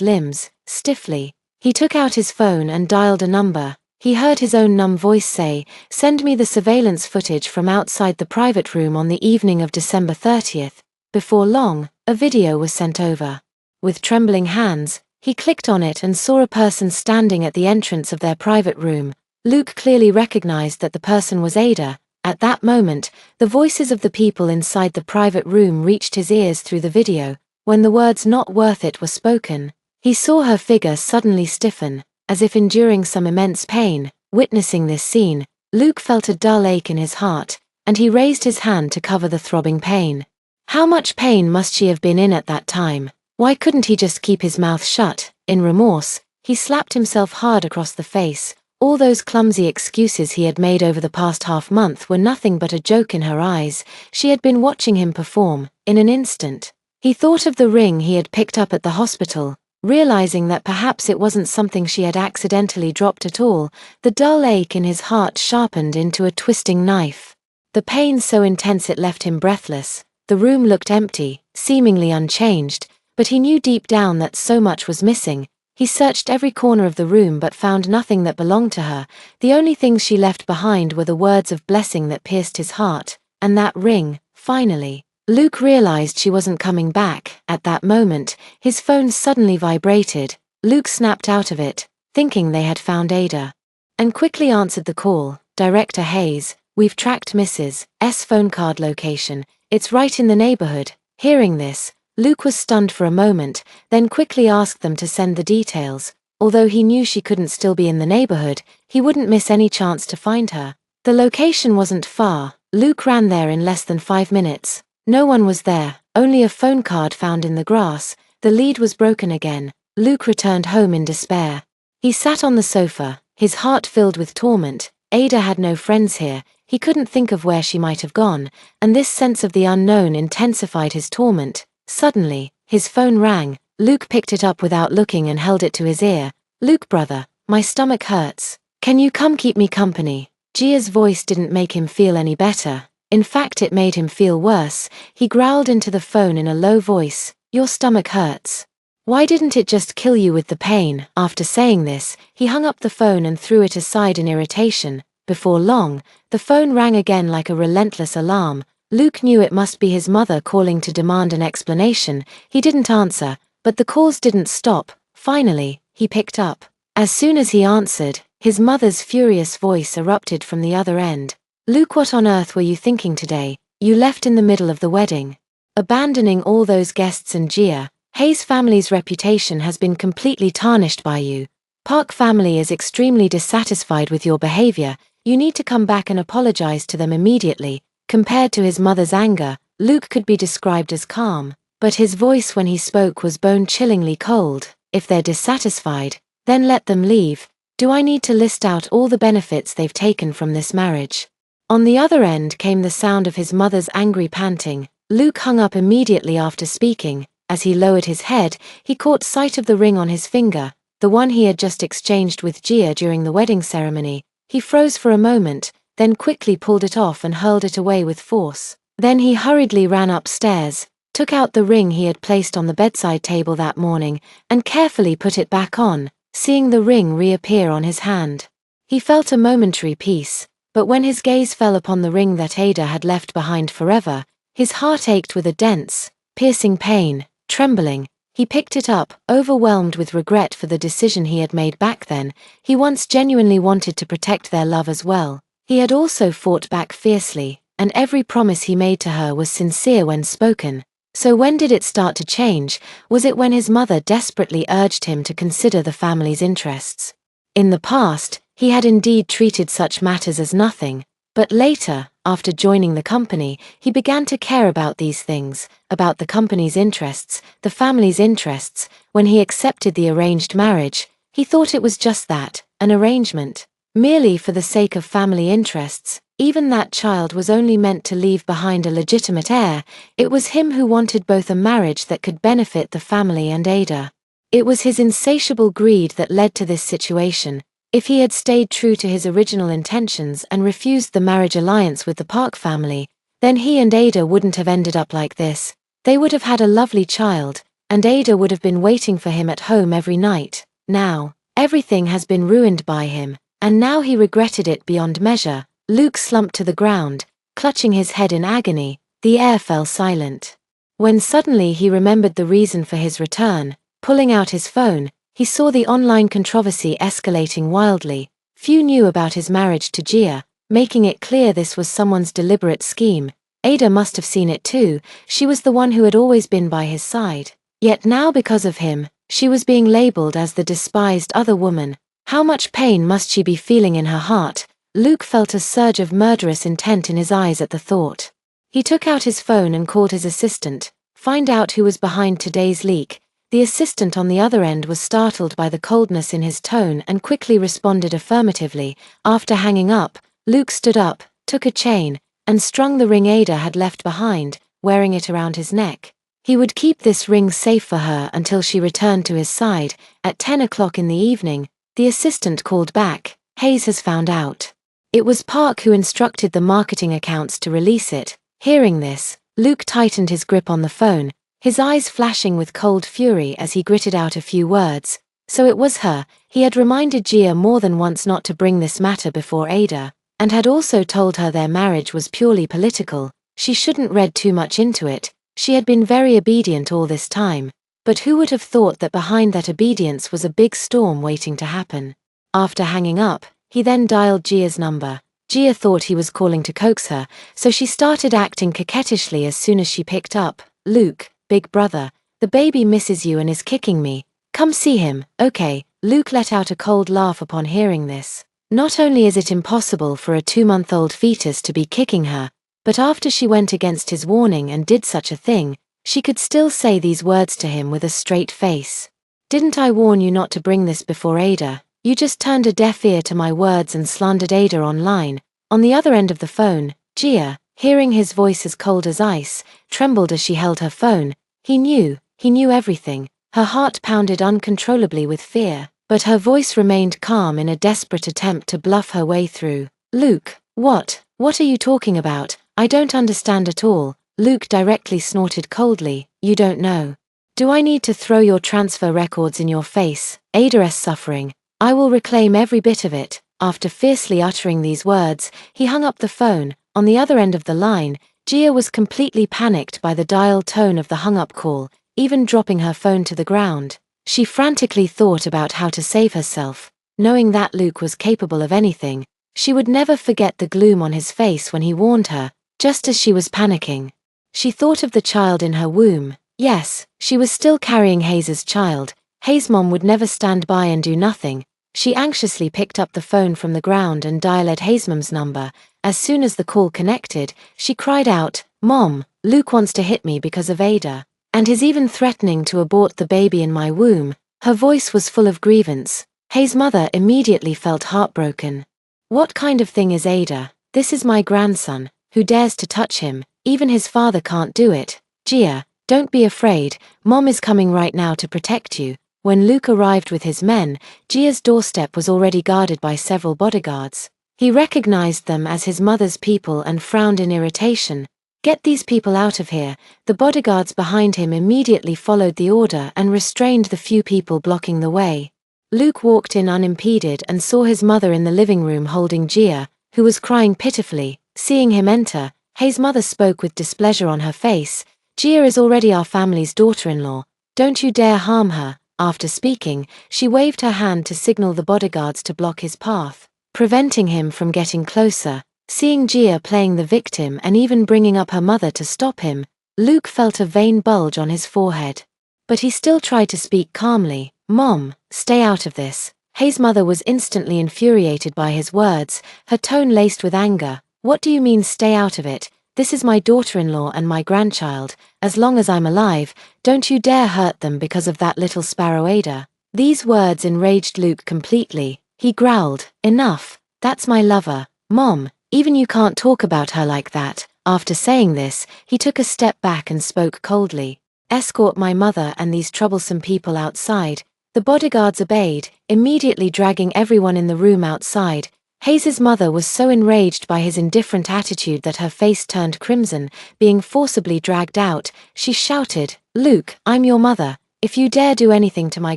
limbs. Stiffly, he took out his phone and dialed a number. He heard his own numb voice say, "Send me the surveillance footage from outside the private room on the evening of December 30th. Before long, a video was sent over. With trembling hands, he clicked on it and saw a person standing at the entrance of their private room. Luke clearly recognized that the person was Ada. At that moment, the voices of the people inside the private room reached his ears through the video. When the words "not worth it" were spoken, he saw her figure suddenly stiffen, as if enduring some immense pain. Witnessing this scene, Luke felt a dull ache in his heart, and he raised his hand to cover the throbbing pain. How much pain must she have been in at that time? Why couldn't he just keep his mouth shut? In remorse, he slapped himself hard across the face. All those clumsy excuses he had made over the past half-month were nothing but a joke in her eyes. She had been watching him perform. In an instant, he thought of the ring he had picked up at the hospital. Realizing that perhaps it wasn't something she had accidentally dropped at all, the dull ache in his heart sharpened into a twisting knife. The pain so intense it left him breathless. The room looked empty, seemingly unchanged, but he knew deep down that so much was missing. He searched every corner of the room but found nothing that belonged to her. The only things she left behind were the words of blessing that pierced his heart, and that ring. Finally, Luke realized she wasn't coming back. At that moment, his phone suddenly vibrated. Luke snapped out of it, thinking they had found Ada, and quickly answered the call. "Director Hayes, we've tracked Mrs. S phone card location. It's right in the neighborhood." Hearing this, Luke was stunned for a moment, then quickly asked them to send the details. Although he knew she couldn't still be in the neighborhood, he wouldn't miss any chance to find her. The location wasn't far. Luke ran there in less than 5 minutes. No one was there, only a phone card found in the grass. The lead was broken again. Luke returned home in despair. He sat on the sofa, his heart filled with torment. Ada had no friends here, he couldn't think of where she might have gone, and this sense of the unknown intensified his torment. Suddenly, his phone rang. Luke picked it up without looking and held it to his ear. "Luke brother, my stomach hurts. Can you come keep me company?" Gia's voice didn't make him feel any better. In fact, it made him feel worse. He growled into the phone in a low voice, "Your stomach hurts. Why didn't it just kill you with the pain?" After saying this, he hung up the phone and threw it aside in irritation. Before long, the phone rang again like a relentless alarm. Luke knew it must be his mother calling to demand an explanation. He didn't answer, but the calls didn't stop. Finally, he picked up. As soon as he answered, his mother's furious voice erupted from the other end. "Luke, what on earth were you thinking today? You left in the middle of the wedding, abandoning all those guests and Gia. Hayes family's reputation has been completely tarnished by you. Park family is extremely dissatisfied with your behavior. You need to come back and apologize to them immediately." Compared to his mother's anger, Luke could be described as calm, but his voice when he spoke was bone-chillingly cold. "If they're dissatisfied, then let them leave. Do I need to list out all the benefits they've taken from this marriage?" On the other end came the sound of his mother's angry panting. Luke hung up immediately after speaking. As he lowered his head, he caught sight of the ring on his finger, the one he had just exchanged with Gia during the wedding ceremony. He froze for a moment, then quickly pulled it off and hurled it away with force. Then he hurriedly ran upstairs, took out the ring he had placed on the bedside table that morning, and carefully put it back on, seeing the ring reappear on his hand. He felt a momentary peace, but when his gaze fell upon the ring that Ada had left behind forever, his heart ached with a dense, piercing pain. Trembling, he picked it up, overwhelmed with regret for the decision he had made back then. He once genuinely wanted to protect their love as well. He had also fought back fiercely, and every promise he made to her was sincere when spoken. So when did it start to change? Was it when his mother desperately urged him to consider the family's interests? In the past, he had indeed treated such matters as nothing, but later, after joining the company, he began to care about these things, about the company's interests, the family's interests. When he accepted the arranged marriage, he thought it was just that, an arrangement, merely for the sake of family interests. Even that child was only meant to leave behind a legitimate heir. It was him who wanted both a marriage that could benefit the family and Ada. It was his insatiable greed that led to this situation. If he had stayed true to his original intentions and refused the marriage alliance with the Park family, then he and Ada wouldn't have ended up like this. They would have had a lovely child, and Ada would have been waiting for him at home every night. Now, everything has been ruined by him, and now he regretted it beyond measure. Luke slumped to the ground, clutching his head in agony. The air fell silent. When suddenly he remembered the reason for his return, pulling out his phone, he saw the online controversy escalating wildly. Few knew about his marriage to Gia, making it clear this was someone's deliberate scheme. Ada must have seen it too. She was the one who had always been by his side. Yet now, because of him, she was being labeled as the despised other woman. How much pain must she be feeling in her heart? Luke felt a surge of murderous intent in his eyes at the thought. He took out his phone and called his assistant. Find out who was behind today's leak. The assistant on the other end was startled by the coldness in his tone and quickly responded affirmatively. After hanging up, Luke stood up, took a chain, and strung the ring Ada had left behind, wearing it around his neck. He would keep this ring safe for her until she returned to his side. At 10 o'clock in the evening, the assistant called back. "Hayes has found out." It was Park who instructed the marketing accounts to release it. Hearing this, Luke tightened his grip on the phone, his eyes flashing with cold fury as he gritted out a few words. So it was her. He had reminded Gia more than once not to bring this matter before Ada, and had also told her their marriage was purely political. She shouldn't read too much into it. She had been very obedient all this time, but who would have thought that behind that obedience was a big storm waiting to happen? After hanging up, he then dialed Gia's number. Gia thought he was calling to coax her, so she started acting coquettishly as soon as she picked up. "Luke, big brother, the baby misses you and is kicking me. Come see him, okay?" Luke let out a cold laugh upon hearing this. Not only is it impossible for a 2-month-old fetus to be kicking her, but after she went against his warning and did such a thing, she could still say these words to him with a straight face. "Didn't I warn you not to bring this before Ada? You just turned a deaf ear to my words and slandered Ada online. On the other end of the phone, Gia, hearing his voice as cold as ice, trembled as she held her phone. He knew everything. Her heart pounded uncontrollably with fear, but her voice remained calm in a desperate attempt to bluff her way through. Luke, what are you talking about? I don't understand at all. Luke directly snorted coldly. You don't know. Do I need to throw your transfer records in your face? Ada's suffering. I will reclaim every bit of it. After fiercely uttering these words, he hung up the phone. On the other end of the line, Gia was completely panicked by the dial tone of the hung-up call, even dropping her phone to the ground. She frantically thought about how to save herself. Knowing that Luke was capable of anything, she would never forget the gloom on his face when he warned her, just as she was panicking. She thought of the child in her womb. Yes, she was still carrying Hayes' child. Hayes' mom would never stand by and do nothing. She anxiously picked up the phone from the ground and dialed Hayes' mom's number. As soon as the call connected, she cried out, "Mom, Luke wants to hit me because of Ada. And he's even threatening to abort the baby in my womb." Her voice was full of grievance. Hayes' mother immediately felt heartbroken. "What kind of thing is Ada? This is my grandson. Who dares to touch him? Even his father can't do it. Gia, don't be afraid. Mom is coming right now to protect you." When Luke arrived with his men, Gia's doorstep was already guarded by several bodyguards. He recognized them as his mother's people and frowned in irritation. "Get these people out of here." The bodyguards behind him immediately followed the order and restrained the few people blocking the way. Luke walked in unimpeded and saw his mother in the living room holding Gia, who was crying pitifully. Seeing him enter, Hayes' mother spoke with displeasure on her face. "Gia is already our family's daughter-in-law. Don't you dare harm her." After speaking, she waved her hand to signal the bodyguards to block his path, preventing him from getting closer. Seeing Gia playing the victim and even bringing up her mother to stop him, Luke felt a vein bulge on his forehead. But he still tried to speak calmly. "Mom, stay out of this." Hayes' mother was instantly infuriated by his words, her tone laced with anger. "What do you mean stay out of it? This is my daughter-in-law and my grandchild. As long as I'm alive, don't you dare hurt them because of that little sparrow Ada." These words enraged Luke completely. He growled, "Enough. That's my lover. Mom, even you can't talk about her like that." After saying this, he took a step back and spoke coldly. "Escort my mother and these troublesome people outside." The bodyguards obeyed, immediately dragging everyone in the room outside. Hayes' mother was so enraged by his indifferent attitude that her face turned crimson. Being forcibly dragged out, she shouted, "Luke, I'm your mother. If you dare do anything to my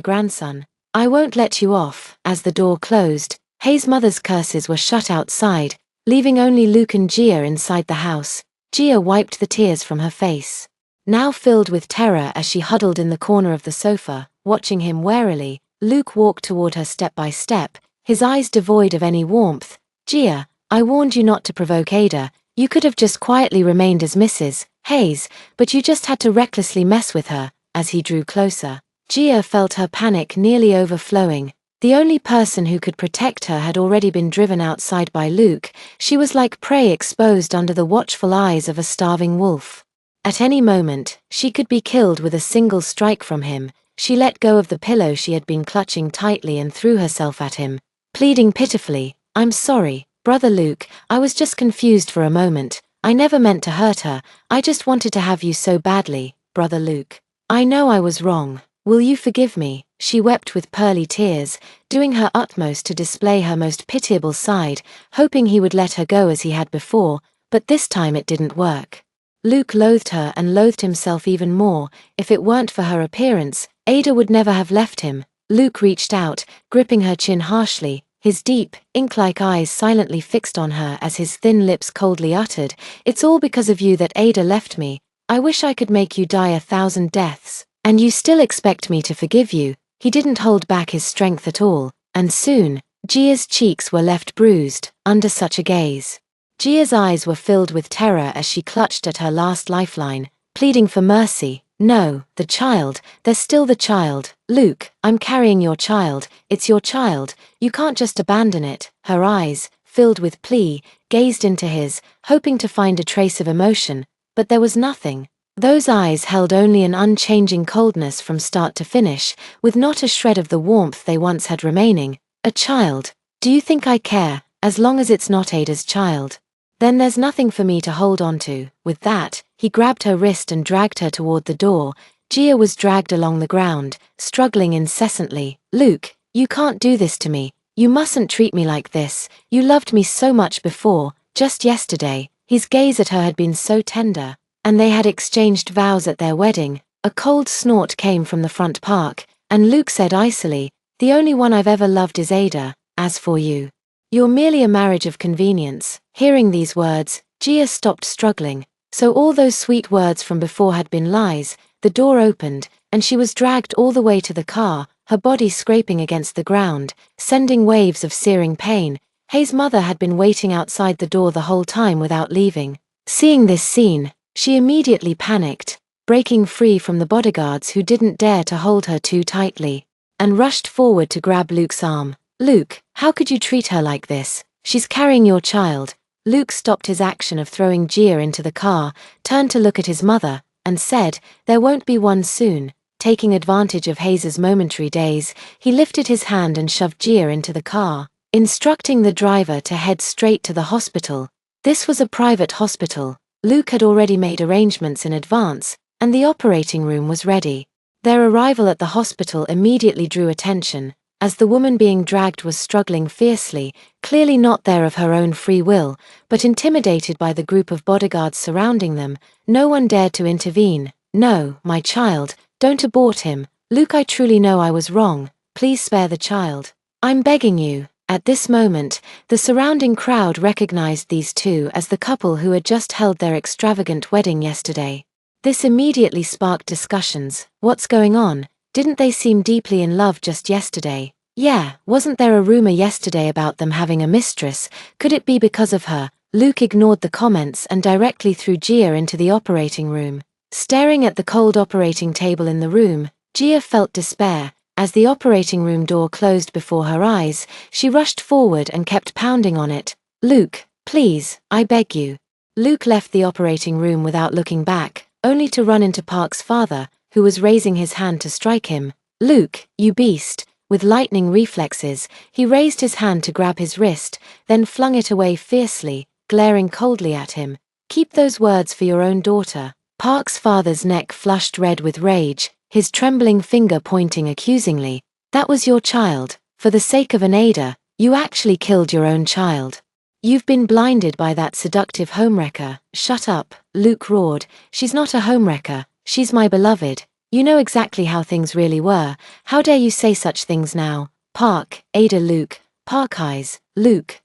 grandson, I won't let you off." As the door closed, Hayes' mother's curses were shut outside, leaving only Luke and Gia inside the house. Gia wiped the tears from her face, now filled with terror as she huddled in the corner of the sofa, watching him warily. Luke walked toward her step by step, his eyes devoid of any warmth. "Gia, I warned you not to provoke Ada. You could have just quietly remained as Mrs. Hayes, but you just had to recklessly mess with her." As he drew closer, Gia felt her panic nearly overflowing. The only person who could protect her had already been driven outside by Luke. She was like prey exposed under the watchful eyes of a starving wolf. At any moment, she could be killed with a single strike from him. She let go of the pillow she had been clutching tightly and threw herself at him, pleading pitifully, "I'm sorry, Brother Luke, I was just confused for a moment. I never meant to hurt her. I just wanted to have you so badly, Brother Luke. I know I was wrong. Will you forgive me?" She wept with pearly tears, doing her utmost to display her most pitiable side, hoping he would let her go as he had before, but this time it didn't work. Luke loathed her and loathed himself even more. If it weren't for her appearance, Ada would never have left him. Luke reached out, gripping her chin harshly, his deep, ink-like eyes silently fixed on her as his thin lips coldly uttered, "It's all because of you that Ada left me. I wish I could make you die 1,000 deaths. And you still expect me to forgive you." He didn't hold back his strength at all, and soon, Gia's cheeks were left bruised, under such a gaze. Gia's eyes were filled with terror as she clutched at her last lifeline, pleading for mercy. "No, the child, there's still the child. Luke, I'm carrying your child. It's your child. You can't just abandon it." Her eyes, filled with plea, gazed into his, hoping to find a trace of emotion, but there was nothing. Those eyes held only an unchanging coldness from start to finish, with not a shred of the warmth they once had remaining. A child? Do you think I care, as long as it's not Ada's child? Then there's nothing for me to hold on to. With that, he grabbed her wrist and dragged her toward the door. Gia was dragged along the ground, struggling incessantly. Luke, you can't do this to me. You mustn't treat me like this. You loved me so much before, just yesterday. His gaze at her had been so tender, and they had exchanged vows at their wedding. A cold snort came from the front park, and Luke said icily, "The only one I've ever loved is Ada. As for you, you're merely a marriage of convenience." Hearing these words, Gia stopped struggling. So all those sweet words from before had been lies. The door opened, and she was dragged all the way to the car, her body scraping against the ground, sending waves of searing pain. Hayes' mother had been waiting outside the door the whole time without leaving. Seeing this scene, she immediately panicked, breaking free from the bodyguards who didn't dare to hold her too tightly, and rushed forward to grab Luke's arm. "Luke, how could you treat her like this? She's carrying your child." Luke stopped his action of throwing Gia into the car, turned to look at his mother, and said, "There won't be one soon." Taking advantage of Hayes' momentary daze, he lifted his hand and shoved Gia into the car, instructing the driver to head straight to the hospital. This was a private hospital. Luke had already made arrangements in advance, and the operating room was ready. Their arrival at the hospital immediately drew attention, as the woman being dragged was struggling fiercely, clearly not there of her own free will, but intimidated by the group of bodyguards surrounding them. No one dared to intervene. "No, my child, don't abort him. Luke, I truly know I was wrong. Please spare the child. I'm begging you." At this moment, the surrounding crowd recognized these two as the couple who had just held their extravagant wedding yesterday. This immediately sparked discussions. What's going on? Didn't they seem deeply in love just yesterday? Yeah, wasn't there a rumor yesterday about them having a mistress? Could it be because of her? Luke ignored the comments and directly threw Gia into the operating room. Staring at the cold operating table in the room, Gia felt despair. As the operating room door closed before her eyes, she rushed forward and kept pounding on it. "Luke, please, I beg you." Luke left the operating room without looking back, only to run into Park's father, who was raising his hand to strike him. "Luke, you beast." With lightning reflexes, he raised his hand to grab his wrist, then flung it away fiercely, glaring coldly at him. "Keep those words for your own daughter." Park's father's neck flushed red with rage, his trembling finger pointing accusingly. "That was your child. For the sake of an Ada, you actually killed your own child. You've been blinded by that seductive homewrecker." "Shut up," Luke roared. "She's not a homewrecker. She's my beloved. You know exactly how things really were. How dare you say such things now?" "Park, Ada." "Luke, Park eyes. Luke,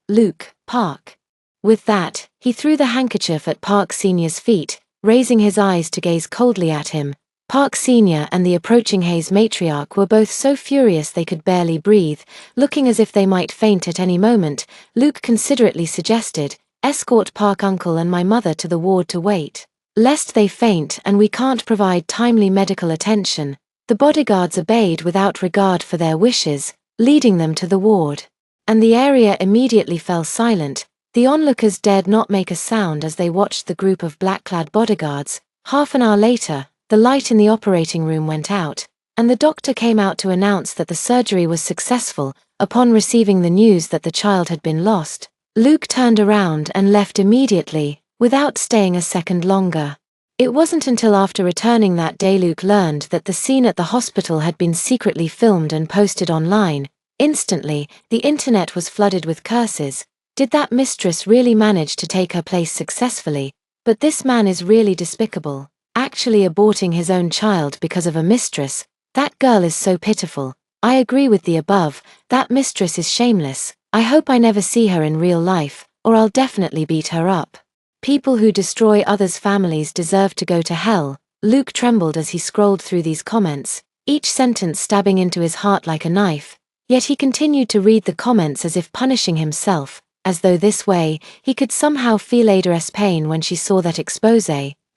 Park." With that, he threw the handkerchief at Park Sr.'s feet, raising his eyes to gaze coldly at him. Park Sr. and the approaching Hayes matriarch were both so furious they could barely breathe, looking as if they might faint at any moment. Luke considerately suggested, "Escort Park uncle and my mother to the ward to wait. Lest they faint and we can't provide timely medical attention." The bodyguards obeyed without regard for their wishes, leading them to the ward. And the area immediately fell silent. The onlookers dared not make a sound as they watched the group of black-clad bodyguards. Half an hour later, the light in the operating room went out, and the doctor came out to announce that the surgery was successful. Upon receiving the news that the child had been lost, Luke turned around and left immediately, without staying a second longer. It wasn't until after returning that day Luke learned that the scene at the hospital had been secretly filmed and posted online. Instantly, the internet was flooded with curses. Did that mistress really manage to take her place successfully? But this man is really despicable. Actually aborting his own child because of a mistress. That girl is so pitiful. I agree with the above. That mistress is shameless. I hope I never see her in real life, or I'll definitely beat her up. People who destroy others' families deserve to go to hell. Luke trembled as he scrolled through these comments, each sentence stabbing into his heart like a knife. Yet he continued to read the comments as if punishing himself, as though this way, he could somehow feel Ada's pain when she saw that expose.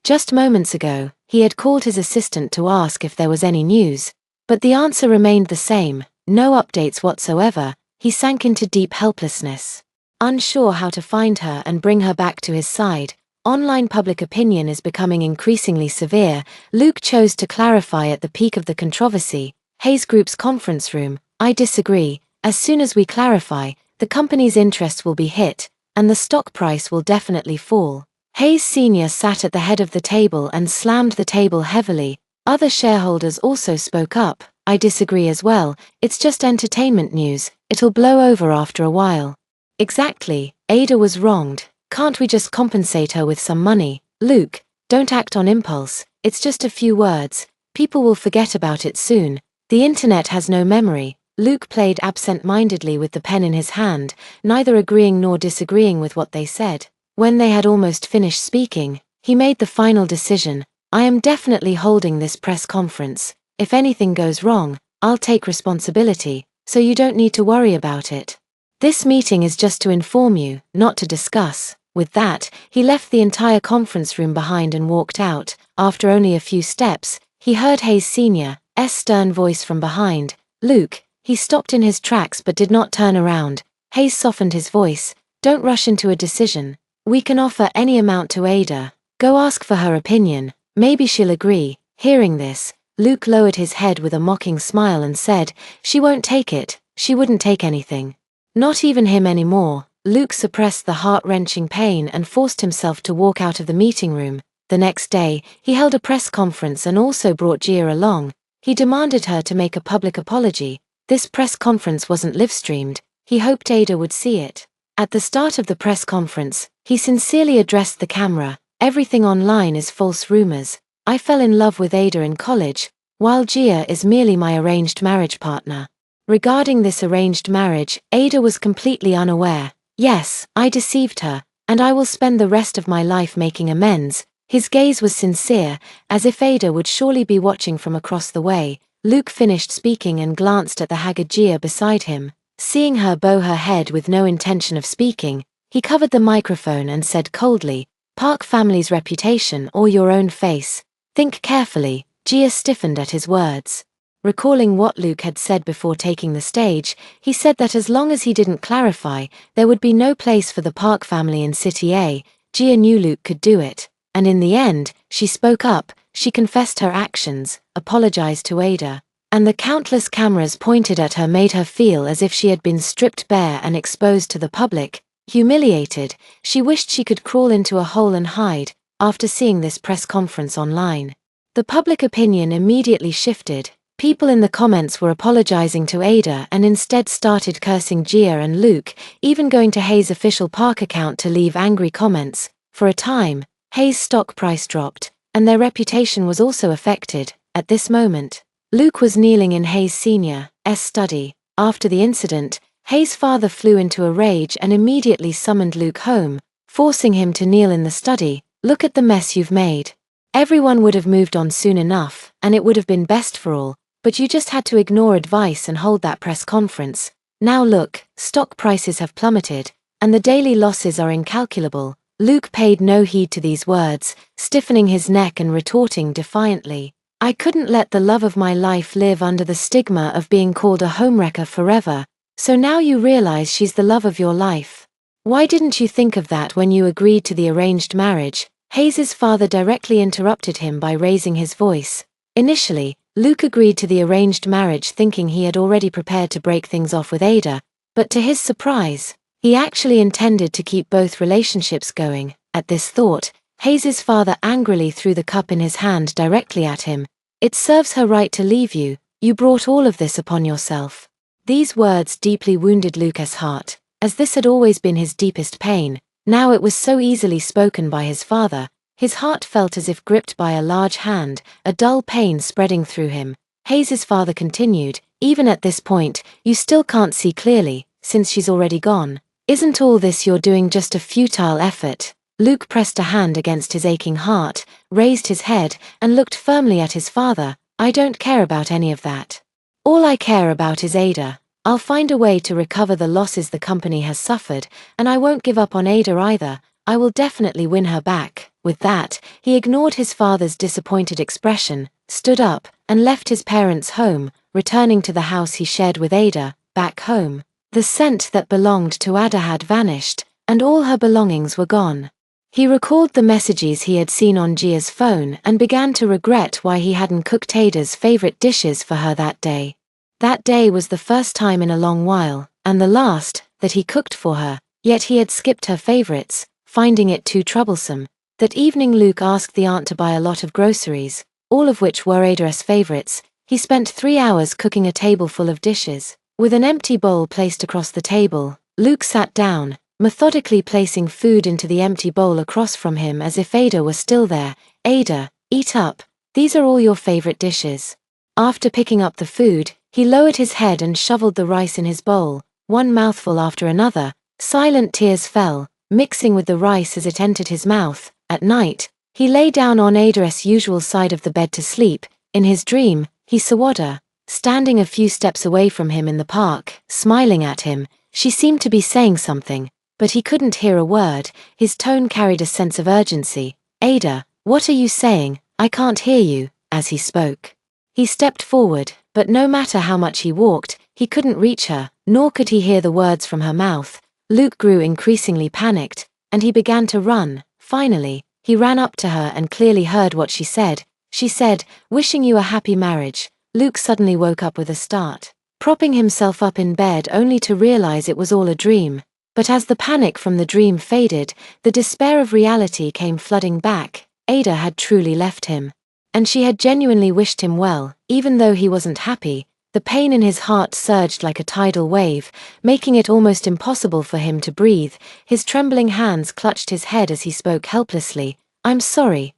Just moments ago, he had called his assistant to ask if there was any news, but the answer remained the same, no updates whatsoever. He sank into deep helplessness. Unsure how to find her and bring her back to his side, online public opinion is becoming increasingly severe. Luke chose to clarify at the peak of the controversy. Hayes Group's conference room, "I disagree. As soon as we clarify, the company's interest will be hit, and the stock price will definitely fall. Hayes Sr. sat at the head of the table and slammed the table heavily. Other shareholders also spoke up. I disagree as well, it's just entertainment news, it'll blow over after a while. Exactly, Ada was wronged. Can't we just compensate her with some money? Luke, don't act on impulse, it's just a few words. People will forget about it soon. The internet has no memory. Luke played absent-mindedly with the pen in his hand, neither agreeing nor disagreeing with what they said. When they had almost finished speaking, he made the final decision. I am definitely holding this press conference. If anything goes wrong, I'll take responsibility, so you don't need to worry about it. This meeting is just to inform you, not to discuss. With that, he left the entire conference room behind and walked out. After only a few steps, he heard Hayes Sr.'s stern voice from behind. Luke. He stopped in his tracks but did not turn around. Hayes softened his voice. Don't rush into a decision. We can offer any amount to Ada. Go ask for her opinion. Maybe she'll agree. Hearing this, Luke lowered his head with a mocking smile and said, she won't take it. She wouldn't take anything. Not even him anymore. Luke suppressed the heart-wrenching pain and forced himself to walk out of the meeting room. The next day, he held a press conference and also brought Gia along. He demanded her to make a public apology. This press conference wasn't live-streamed. He hoped Ada would see it. At the start of the press conference, he sincerely addressed the camera. Everything online is false rumors. I fell in love with Ada in college, while Gia is merely my arranged marriage partner. Regarding this arranged marriage, Ada was completely unaware. Yes, I deceived her, and I will spend the rest of my life making amends. His gaze was sincere, as if Ada would surely be watching from across the way. Luke finished speaking and glanced at the haggard Gia beside him. Seeing her bow her head with no intention of speaking, he covered the microphone and said coldly, Park family's reputation or your own face. Think carefully. Gia stiffened at his words. Recalling what Luke had said before taking the stage, he said that as long as he didn't clarify, there would be no place for the Park family in City A. Gia knew Luke could do it, and in the end, she spoke up. She confessed her actions, apologized to Ada, and the countless cameras pointed at her made her feel as if she had been stripped bare and exposed to the public. Humiliated, she wished she could crawl into a hole and hide. After seeing this press conference online, the public opinion immediately shifted. People in the comments were apologizing to Ada and instead started cursing Gia and Luke, even going to Hayes' official Park account to leave angry comments. For a time, Hayes' stock price dropped, and their reputation was also affected. At this moment, Luke was kneeling in Hayes Sr.'s study. After the incident, Hayes' father flew into a rage and immediately summoned Luke home, forcing him to kneel in the study. Look at the mess you've made. Everyone would have moved on soon enough, and it would have been best for all, but you just had to ignore advice and hold that press conference. Now look, stock prices have plummeted, and the daily losses are incalculable. Luke paid no heed to these words, stiffening his neck and retorting defiantly, I couldn't let the love of my life live under the stigma of being called a homewrecker forever, so now you realize she's the love of your life. Why didn't you think of that when you agreed to the arranged marriage? Hayes' father directly interrupted him by raising his voice. Initially, Luke agreed to the arranged marriage thinking he had already prepared to break things off with Ada, but to his surprise, he actually intended to keep both relationships going. At this thought, Hayes' father angrily threw the cup in his hand directly at him. It serves her right to leave you. You brought all of this upon yourself. These words deeply wounded Luke's heart, as this had always been his deepest pain. Now it was so easily spoken by his father. His heart felt as if gripped by a large hand, a dull pain spreading through him. Hayes' father continued, even at this point, you still can't see clearly, since she's already gone. Isn't all this you're doing just a futile effort? Luke pressed a hand against his aching heart, raised his head, and looked firmly at his father. I don't care about any of that. All I care about is Ada. I'll find a way to recover the losses the company has suffered, and I won't give up on Ada either. I will definitely win her back. With that, he ignored his father's disappointed expression, stood up, and left his parents' home, returning to the house he shared with Ada. Back home, the scent that belonged to Ada had vanished, and all her belongings were gone. He recalled the messages he had seen on Gia's phone and began to regret why he hadn't cooked Ada's favorite dishes for her that day. That day was the first time in a long while, and the last, that he cooked for her, yet he had skipped her favorites, finding it too troublesome. That evening Luke asked the aunt to buy a lot of groceries, all of which were Ada's favorites. He spent 3 hours cooking a table full of dishes. With an empty bowl placed across the table, Luke sat down, methodically placing food into the empty bowl across from him as if Ada were still there. Ada, eat up. These are all your favorite dishes. After picking up the food, he lowered his head and shoveled the rice in his bowl, one mouthful after another. Silent tears fell, mixing with the rice as it entered his mouth. At night, he lay down on Ada's usual side of the bed to sleep. In his dream, he saw Ada, standing a few steps away from him in the park, smiling at him. She seemed to be saying something, but he couldn't hear a word. His tone carried a sense of urgency. Ada, what are you saying? I can't hear you, as he spoke. He stepped forward, but no matter how much he walked, he couldn't reach her, nor could he hear the words from her mouth. Luke grew increasingly panicked, and he began to run. Finally, he ran up to her and clearly heard what she said. She said, "Wishing you a happy marriage." Luke suddenly woke up with a start, propping himself up in bed only to realize it was all a dream. But as the panic from the dream faded, the despair of reality came flooding back. Ada had truly left him. And she had genuinely wished him well, even though he wasn't happy. The pain in his heart surged like a tidal wave, making it almost impossible for him to breathe. His trembling hands clutched his head as he spoke helplessly. I'm sorry,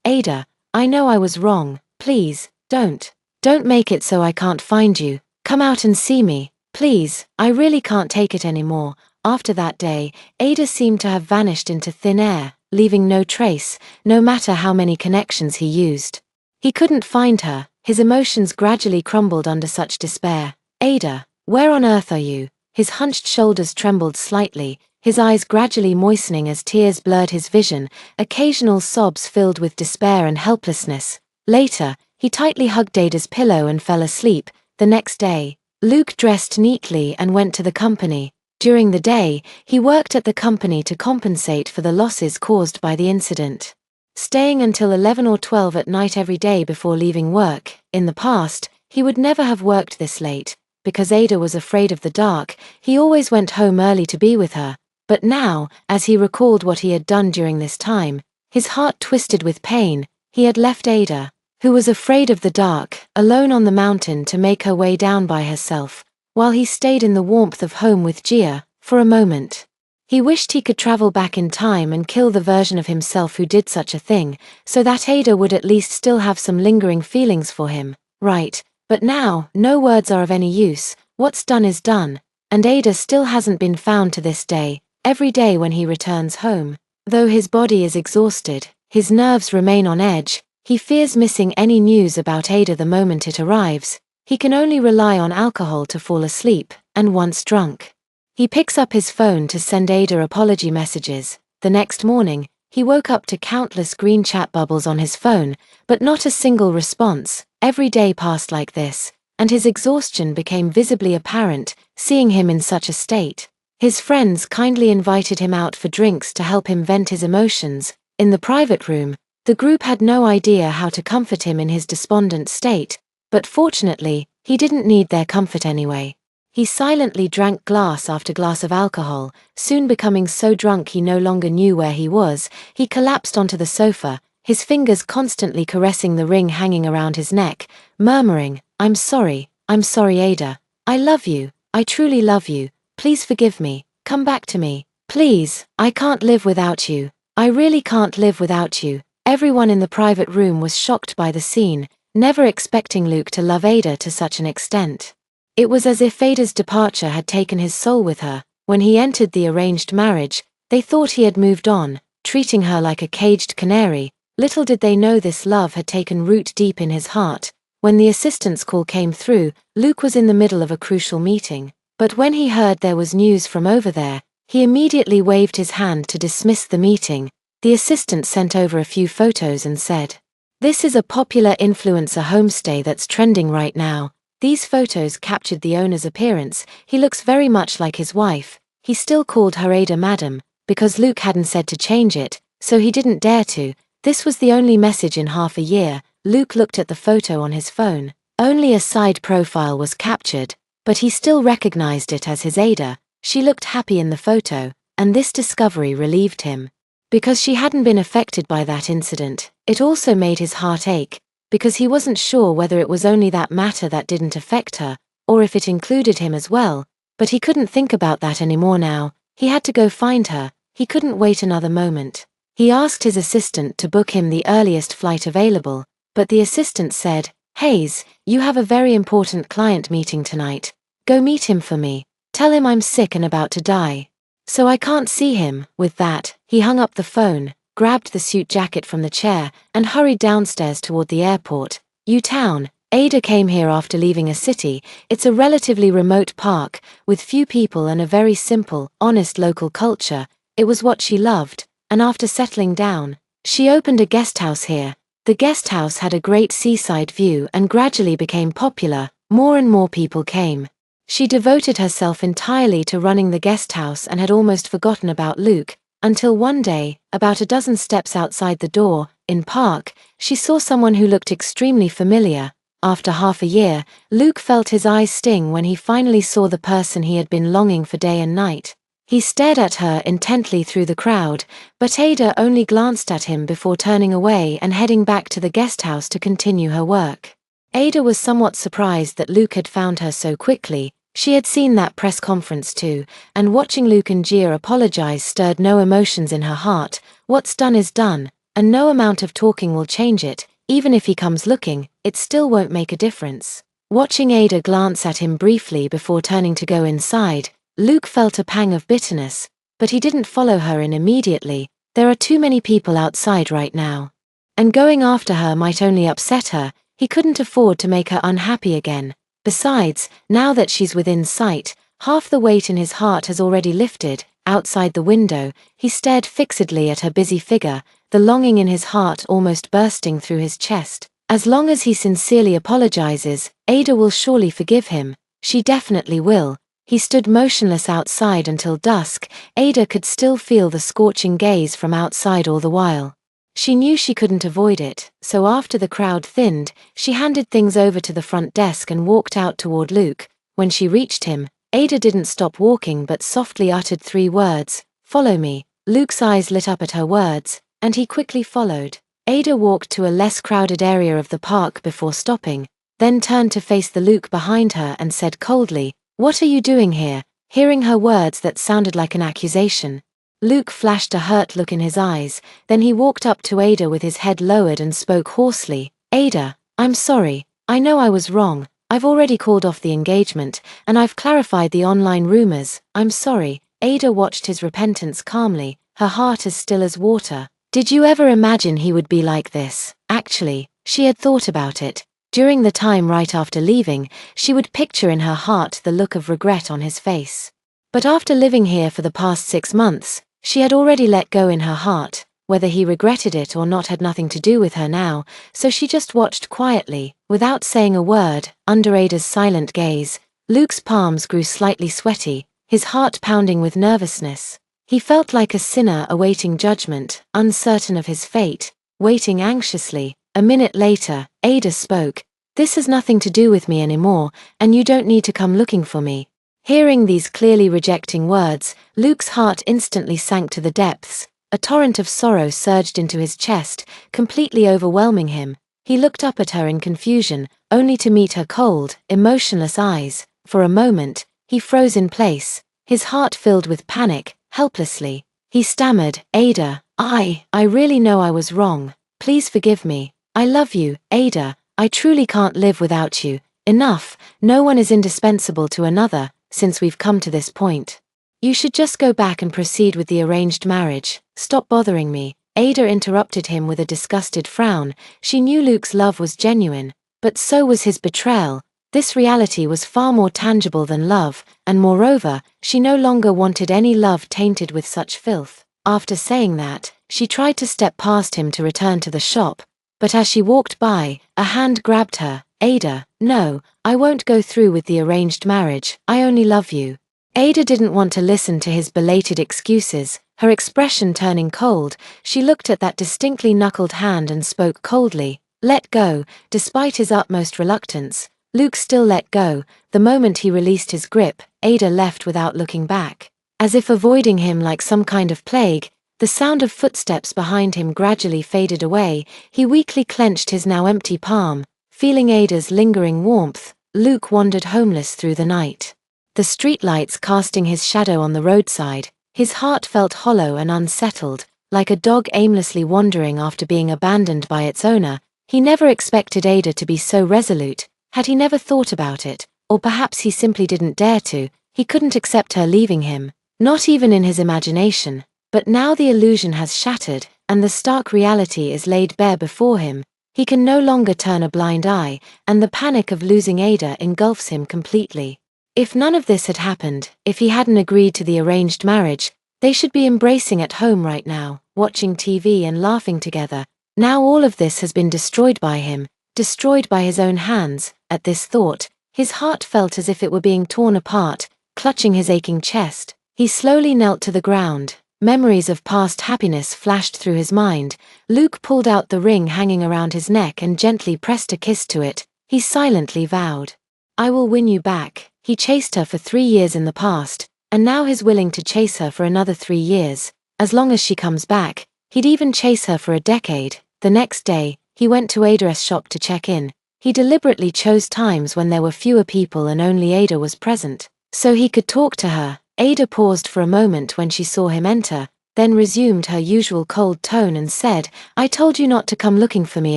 Ada. I know I was wrong. Please, don't make it so I can't find you. Come out and see me, please. I really can't take it anymore." After that day, Ada seemed to have vanished into thin air, leaving no trace, no matter how many connections he used. He couldn't find her. His emotions gradually crumbled under such despair. Ada, where on earth are you? His hunched shoulders trembled slightly, his eyes gradually moistening as tears blurred his vision, occasional sobs filled with despair and helplessness. Later, he tightly hugged Ada's pillow and fell asleep. The next day, Luke dressed neatly and went to the company. During the day, he worked at the company to compensate for the losses caused by the incident, staying until 11 or 12 at night every day before leaving work. In the past, he would never have worked this late. Because Ada was afraid of the dark, he always went home early to be with her. But now, as he recalled what he had done during this time, his heart twisted with pain. He had left Ada, who was afraid of the dark, alone on the mountain to make her way down by herself, while he stayed in the warmth of home with Gia. For a moment, he wished he could travel back in time and kill the version of himself who did such a thing, so that Ada would at least still have some lingering feelings for him. Right, but now, no words are of any use. What's done is done, and Ada still hasn't been found to this day. Every day when he returns home, though his body is exhausted, his nerves remain on edge. He fears missing any news about Ada the moment it arrives. He can only rely on alcohol to fall asleep, and once drunk, he picks up his phone to send Ada apology messages. The next morning, he woke up to countless green chat bubbles on his phone, but not a single response. Every day passed like this, and his exhaustion became visibly apparent, seeing him in such a state. His friends kindly invited him out for drinks to help him vent his emotions. In the private room, the group had no idea how to comfort him in his despondent state, but fortunately, he didn't need their comfort anyway. He silently drank glass after glass of alcohol, soon becoming so drunk he no longer knew where he was. He collapsed onto the sofa, his fingers constantly caressing the ring hanging around his neck, murmuring, I'm sorry, Ada. I love you, I truly love you. Please forgive me, come back to me. Please, I can't live without you. I really can't live without you." Everyone in the private room was shocked by the scene, never expecting Luke to love Ada to such an extent. It was as if Ada's departure had taken his soul with her. When he entered the arranged marriage, they thought he had moved on, treating her like a caged canary. Little did they know this love had taken root deep in his heart. When the assistant's call came through, Luke was in the middle of a crucial meeting. But when he heard there was news from over there, he immediately waved his hand to dismiss the meeting. The assistant sent over a few photos and said, "This is a popular influencer homestay that's trending right now." These photos captured the owner's appearance. He looks very much like his wife. He still called her Ada Madam, because Luke hadn't said to change it, so he didn't dare to. This was the only message in half a year. Luke looked at the photo on his phone. Only a side profile was captured, but he still recognized it as his Ada. She looked happy in the photo, and this discovery relieved him. Because she hadn't been affected by that incident, it also made his heart ache, because he wasn't sure whether it was only that matter that didn't affect her, or if it included him as well. But he couldn't think about that anymore now. He had to go find her. He couldn't wait another moment. He asked his assistant to book him the earliest flight available, but the assistant said, "Hayes, you have a very important client meeting tonight. Go meet him for me. Tell him I'm sick and about to die. So I can't see him." With that, he hung up the phone, grabbed the suit jacket from the chair, and hurried downstairs toward the airport. U-Town. Ada came here after leaving a city. It's a relatively remote park, with few people and a very simple, honest local culture. It was what she loved, and after settling down, she opened a guest house here. The guest house had a great seaside view and gradually became popular. More and more people came. She devoted herself entirely to running the guest house and had almost forgotten about Luke, until one day, about a dozen steps outside the door, in park, she saw someone who looked extremely familiar. After half a year, Luke felt his eyes sting when he finally saw the person he had been longing for day and night. He stared at her intently through the crowd, but Ada only glanced at him before turning away and heading back to the guest house to continue her work. Ada was somewhat surprised that Luke had found her so quickly. She had seen that press conference too, and watching Luke and Gia apologize stirred no emotions in her heart. What's done is done, and no amount of talking will change it. Even if he comes looking, it still won't make a difference. Watching Ada glance at him briefly before turning to go inside, Luke felt a pang of bitterness, but he didn't follow her in immediately. There are too many people outside right now. And going after her might only upset her. He couldn't afford to make her unhappy again. Besides, now that she's within sight, half the weight in his heart has already lifted. Outside the window, he stared fixedly at her busy figure, the longing in his heart almost bursting through his chest. As long as he sincerely apologizes, Ada will surely forgive him. She definitely will. He stood motionless outside until dusk. Ada could still feel the scorching gaze from outside all the while. She knew she couldn't avoid it, so after the crowd thinned, she handed things over to the front desk and walked out toward Luke. When she reached him, Ada didn't stop walking but softly uttered 3 words, "Follow me." Luke's eyes lit up at her words, and he quickly followed. Ada walked to a less crowded area of the park before stopping, then turned to face the Luke behind her and said coldly, "What are you doing here?" Hearing her words that sounded like an accusation, Luke flashed a hurt look in his eyes, then he walked up to Ada with his head lowered and spoke hoarsely, "Ada, I'm sorry. I know I was wrong. I've already called off the engagement, and I've clarified the online rumors. I'm sorry." Ada watched his repentance calmly, her heart as still as water. Did you ever imagine he would be like this? Actually, she had thought about it. During the time right after leaving, she would picture in her heart the look of regret on his face. But after living here for the past 6 months, she had already let go in her heart. Whether he regretted it or not had nothing to do with her now, so she just watched quietly, without saying a word, under Ada's silent gaze. Luke's palms grew slightly sweaty, his heart pounding with nervousness. He felt like a sinner awaiting judgment, uncertain of his fate, waiting anxiously. A minute later, Ada spoke, "This has nothing to do with me anymore, and you don't need to come looking for me." Hearing these clearly rejecting words, Luke's heart instantly sank to the depths. A torrent of sorrow surged into his chest, completely overwhelming him. He looked up at her in confusion, only to meet her cold, emotionless eyes. For a moment, he froze in place, his heart filled with panic. Helplessly, he stammered, "Ada, I really know I was wrong. Please forgive me. I love you, Ada. I truly can't live without you. Enough, no one is indispensable to another, since we've come to this point. You should just go back and proceed with the arranged marriage. Stop bothering me." Ada interrupted him with a disgusted frown. She knew Luke's love was genuine, but so was his betrayal. This reality was far more tangible than love, and moreover, she no longer wanted any love tainted with such filth. After saying that, she tried to step past him to return to the shop, but as she walked by, a hand grabbed her. "Ada, no, I won't go through with the arranged marriage. I only love you." Ada didn't want to listen to his belated excuses. Her expression turning cold, she looked at that distinctly knuckled hand and spoke coldly, Let go. Despite his utmost reluctance, Luke still let go. The moment he released his grip, Ada left without looking back. As if avoiding him like some kind of plague, the sound of footsteps behind him gradually faded away. He weakly clenched his now empty palm. Feeling Ada's lingering warmth, Luke wandered homeless through the night. The streetlights casting his shadow on the roadside, his heart felt hollow and unsettled, like a dog aimlessly wandering after being abandoned by its owner. He never expected Ada to be so resolute. Had he never thought about it, or perhaps he simply didn't dare to, he couldn't accept her leaving him, not even in his imagination. But now the illusion has shattered, and the stark reality is laid bare before him. He can no longer turn a blind eye, and the panic of losing Ada engulfs him completely. If none of this had happened, if he hadn't agreed to the arranged marriage, they should be embracing at home right now, watching TV and laughing together. Now all of this has been destroyed by him, destroyed by his own hands. At this thought, his heart felt as if it were being torn apart, clutching his aching chest. He slowly knelt to the ground. Memories of past happiness flashed through his mind. Luke pulled out the ring hanging around his neck and gently pressed a kiss to it. He silently vowed, "I will win you back." He chased her for 3 years in the past, and now he's willing to chase her for another 3 years. As long as she comes back, he'd even chase her for a decade. The next day, he went to Ada's shop to check in. He deliberately chose times when there were fewer people and only Ada was present, so he could talk to her. Ada paused for a moment when she saw him enter, then resumed her usual cold tone and said, "I told you not to come looking for me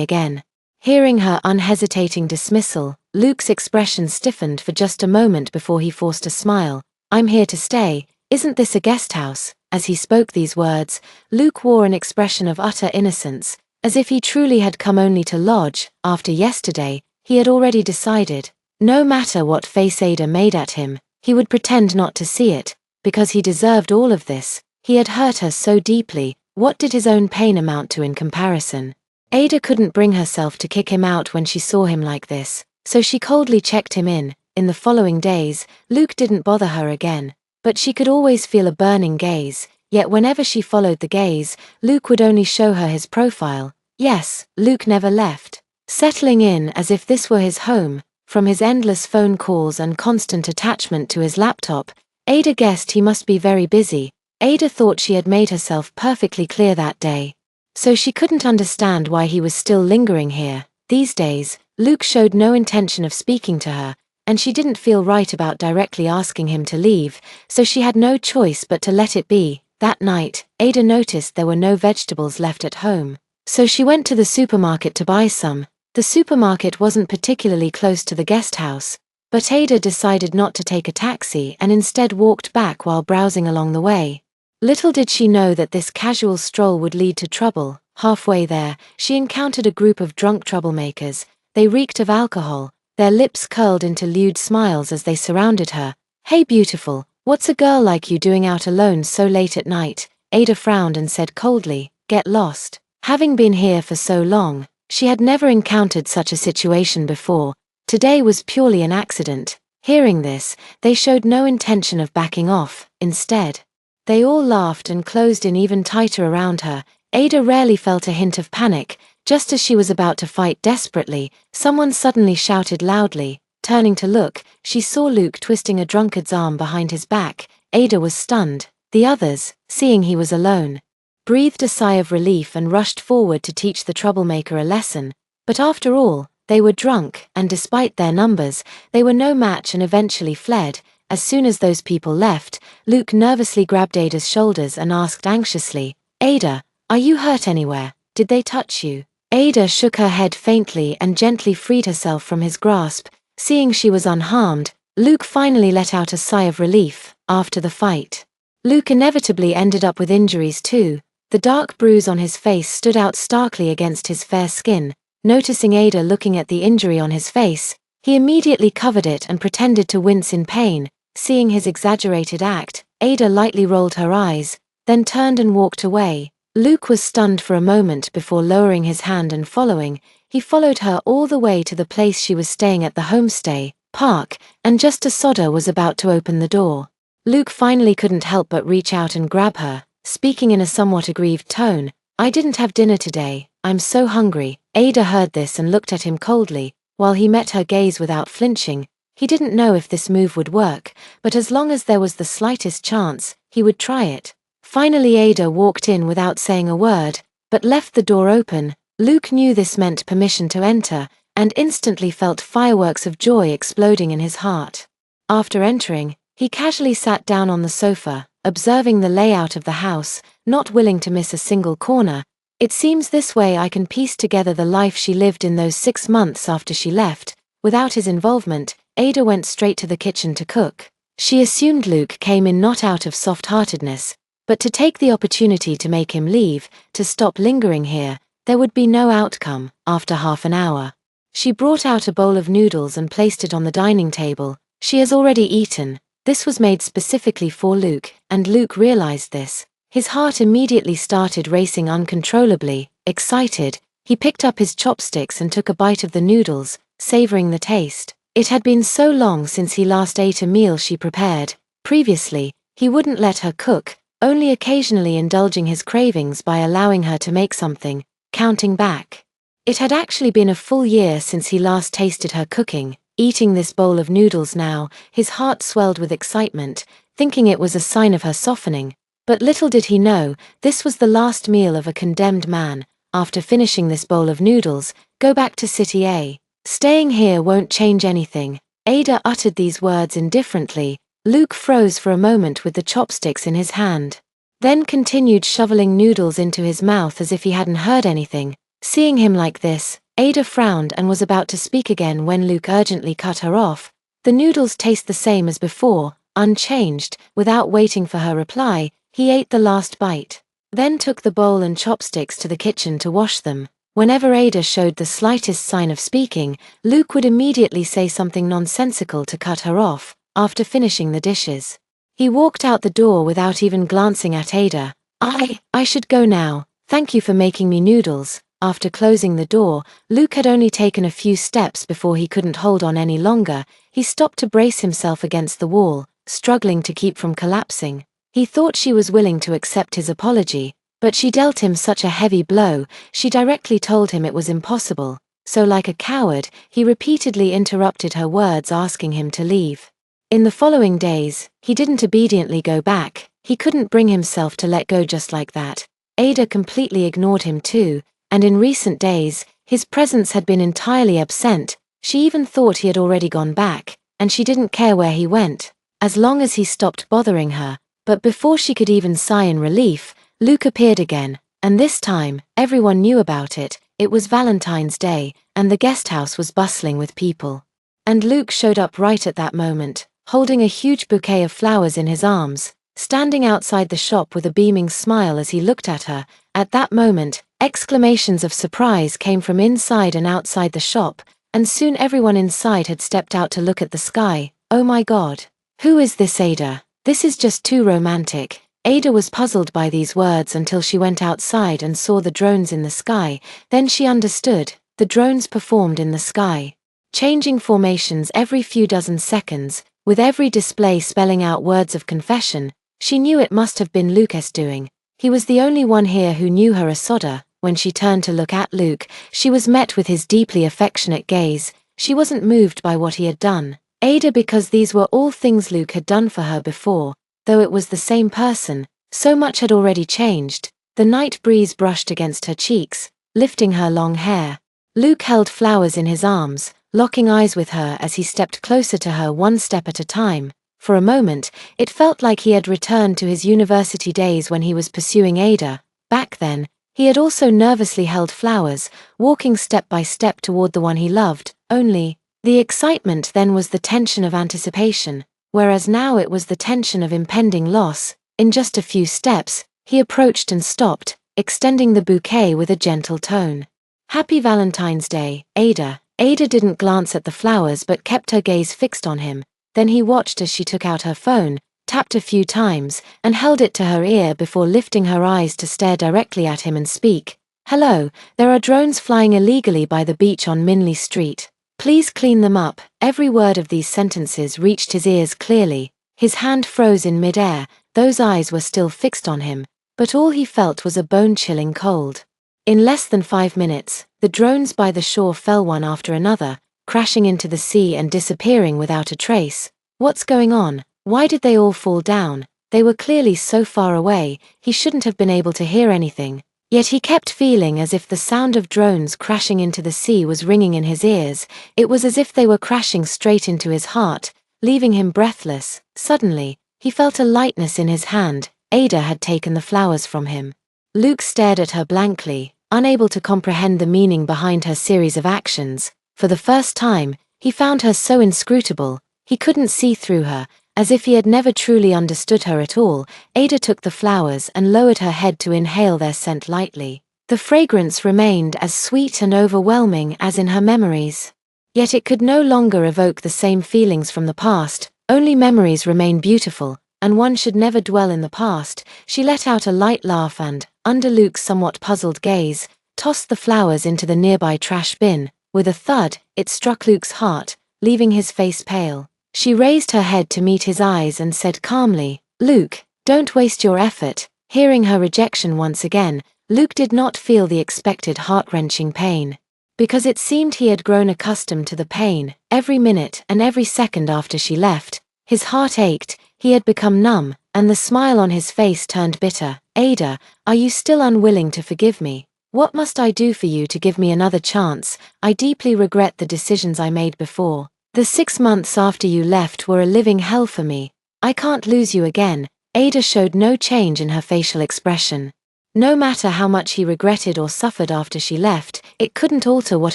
again." Hearing her unhesitating dismissal, Luke's expression stiffened for just a moment before he forced a smile. "I'm here to stay. Isn't this a guest house?" As he spoke these words, Luke wore an expression of utter innocence, as if he truly had come only to lodge. After yesterday, he had already decided, no matter what face Ada made at him, he would pretend not to see it, because he deserved all of this. He had hurt her so deeply. What did his own pain amount to in comparison? Ada couldn't bring herself to kick him out when she saw him like this, so she coldly checked him in. In the following days, Luke didn't bother her again, but she could always feel a burning gaze. Yet whenever she followed the gaze, Luke would only show her his profile. Yes, Luke never left, settling in as if this were his home. From his endless phone calls and constant attachment to his laptop, Ada guessed he must be very busy. Ada thought she had made herself perfectly clear that day, so she couldn't understand why he was still lingering here. These days, Luke showed no intention of speaking to her, and she didn't feel right about directly asking him to leave, so she had no choice but to let it be. That night, Ada noticed there were no vegetables left at home, so she went to the supermarket to buy some. The supermarket wasn't particularly close to the guest house, but Ada decided not to take a taxi and instead walked back while browsing along the way. Little did she know that this casual stroll would lead to trouble. Halfway there, she encountered a group of drunk troublemakers. They reeked of alcohol, their lips curled into lewd smiles as they surrounded her. "Hey beautiful, what's a girl like you doing out alone so late at night?" Ada frowned and said coldly, "Get lost." Having been here for so long, she had never encountered such a situation before. Today was purely an accident. Hearing this, they showed no intention of backing off. Instead, they all laughed and closed in even tighter around her. Ada rarely felt a hint of panic. Just as she was about to fight desperately, someone suddenly shouted loudly. Turning to look, she saw Luke twisting a drunkard's arm behind his back. Ada was stunned. The others, seeing he was alone, breathed a sigh of relief and rushed forward to teach the troublemaker a lesson. But after all, they were drunk, and despite their numbers, they were no match and eventually fled. As soon as those people left, Luke nervously grabbed Ada's shoulders and asked anxiously, "Ada, are you hurt anywhere? Did they touch you?" Ada shook her head faintly and gently freed herself from his grasp. Seeing she was unharmed, Luke finally let out a sigh of relief. After the fight, Luke inevitably ended up with injuries too. The dark bruise on his face stood out starkly against his fair skin. Noticing Ada looking at the injury on his face, he immediately covered it and pretended to wince in pain. Seeing his exaggerated act, Ada lightly rolled her eyes, then turned and walked away. Luke was stunned for a moment before lowering his hand and following. He followed her all the way to the place she was staying at the homestay park, and just as Sodder was about to open the door, Luke finally couldn't help but reach out and grab her. Speaking in a somewhat aggrieved tone, "I didn't have dinner today, I'm so hungry." Ada heard this and looked at him coldly, while he met her gaze without flinching. He didn't know if this move would work, but as long as there was the slightest chance, he would try it. Finally Ada walked in without saying a word, but left the door open. Luke knew this meant permission to enter, and instantly felt fireworks of joy exploding in his heart. After entering, he casually sat down on the sofa, observing the layout of the house, not willing to miss a single corner. It seems this way I can piece together the life she lived in those 6 months after she left. Without his involvement, Ada went straight to the kitchen to cook. She assumed Luke came in not out of soft-heartedness, but to take the opportunity to make him leave, to stop lingering here. There would be no outcome. After half an hour, she brought out a bowl of noodles and placed it on the dining table. She has already eaten. This was made specifically for Luke, and Luke realized this. His heart immediately started racing uncontrollably. Excited, he picked up his chopsticks and took a bite of the noodles, savoring the taste. It had been so long since he last ate a meal she prepared. Previously, he wouldn't let her cook, only occasionally indulging his cravings by allowing her to make something. Counting back, it had actually been a full year since he last tasted her cooking. Eating this bowl of noodles now, his heart swelled with excitement, thinking it was a sign of her softening. But little did he know, this was the last meal of a condemned man. After finishing this bowl of noodles, go back to City A. Staying here won't change anything. Ada uttered these words indifferently. Luke froze for a moment with the chopsticks in his hand, then continued shoveling noodles into his mouth as if he hadn't heard anything. Seeing him like this, Ada frowned and was about to speak again when Luke urgently cut her off. The noodles taste the same as before, unchanged. Without waiting for her reply, he ate the last bite, then took the bowl and chopsticks to the kitchen to wash them. Whenever Ada showed the slightest sign of speaking, Luke would immediately say something nonsensical to cut her off. After finishing the dishes, he walked out the door without even glancing at Ada. I should go now. Thank you for making me noodles. After closing the door, Luke had only taken a few steps before he couldn't hold on any longer. He stopped to brace himself against the wall, struggling to keep from collapsing. He thought she was willing to accept his apology, but she dealt him such a heavy blow. She directly told him it was impossible. So like a coward, he repeatedly interrupted her words, asking him to leave. In the following days, he didn't obediently go back. He couldn't bring himself to let go just like that. Ada completely ignored him too, and in recent days, his presence had been entirely absent. She even thought he had already gone back, and she didn't care where he went, as long as he stopped bothering her. But before she could even sigh in relief, Luke appeared again, and this time, everyone knew about it. It was Valentine's Day, and the guest house was bustling with people. And Luke showed up right at that moment, holding a huge bouquet of flowers in his arms, standing outside the shop with a beaming smile as he looked at her. At that moment, exclamations of surprise came from inside and outside the shop, and soon everyone inside had stepped out to look at the sky. Oh my God! Who is this Ada? This is just too romantic. Ada was puzzled by these words until she went outside and saw the drones in the sky. Then she understood. The drones performed in the sky, changing formations every few dozen seconds, with every display spelling out words of confession. She knew it must have been Luke's doing. He was the only one here who knew her Asoda. When she turned to look at Luke, she was met with his deeply affectionate gaze. She wasn't moved by what he had done, Ada, because these were all things Luke had done for her before. Though it was the same person, so much had already changed. The night breeze brushed against her cheeks, lifting her long hair. Luke held flowers in his arms, locking eyes with her as he stepped closer to her one step at a time. For a moment, it felt like he had returned to his university days when he was pursuing Ada. Back then, he had also nervously held flowers, walking step by step toward the one he loved. Only, the excitement then was the tension of anticipation, whereas now it was the tension of impending loss. In just a few steps, he approached and stopped, extending the bouquet with a gentle tone. Happy Valentine's Day, Ada. Ada didn't glance at the flowers but kept her gaze fixed on him. Then he watched as she took out her phone, tapped a few times, and held it to her ear before lifting her eyes to stare directly at him and speak. Hello, there are drones flying illegally by the beach on Minley Street. Please clean them up. Every word of these sentences reached his ears clearly. His hand froze in midair. Those eyes were still fixed on him, but all he felt was a bone-chilling cold. In less than 5 minutes, the drones by the shore fell one after another, crashing into the sea and disappearing without a trace. What's going on? Why did they all fall down? They were clearly so far away, he shouldn't have been able to hear anything. Yet he kept feeling as if the sound of drones crashing into the sea was ringing in his ears. It was as if they were crashing straight into his heart, leaving him breathless. Suddenly, he felt a lightness in his hand. Ada had taken the flowers from him. Luke stared at her blankly, unable to comprehend the meaning behind her series of actions. For the first time, he found her so inscrutable. He couldn't see through her, as if he had never truly understood her at all. Ada took the flowers and lowered her head to inhale their scent lightly. The fragrance remained as sweet and overwhelming as in her memories. Yet it could no longer evoke the same feelings from the past. Only memories remain beautiful, and one should never dwell in the past. She let out a light laugh and, under Luke's somewhat puzzled gaze, tossed the flowers into the nearby trash bin. With a thud, it struck Luke's heart, leaving his face pale. She raised her head to meet his eyes and said calmly, "Luke, don't waste your effort." Hearing her rejection once again, Luke did not feel the expected heart-wrenching pain. Because it seemed he had grown accustomed to the pain, every minute and every second after she left, his heart ached, he had become numb, and the smile on his face turned bitter. "Ada, are you still unwilling to forgive me? What must I do for you to give me another chance? I deeply regret the decisions I made before. The 6 months after you left were a living hell for me. I can't lose you again." Ada showed no change in her facial expression. No matter how much he regretted or suffered after she left, it couldn't alter what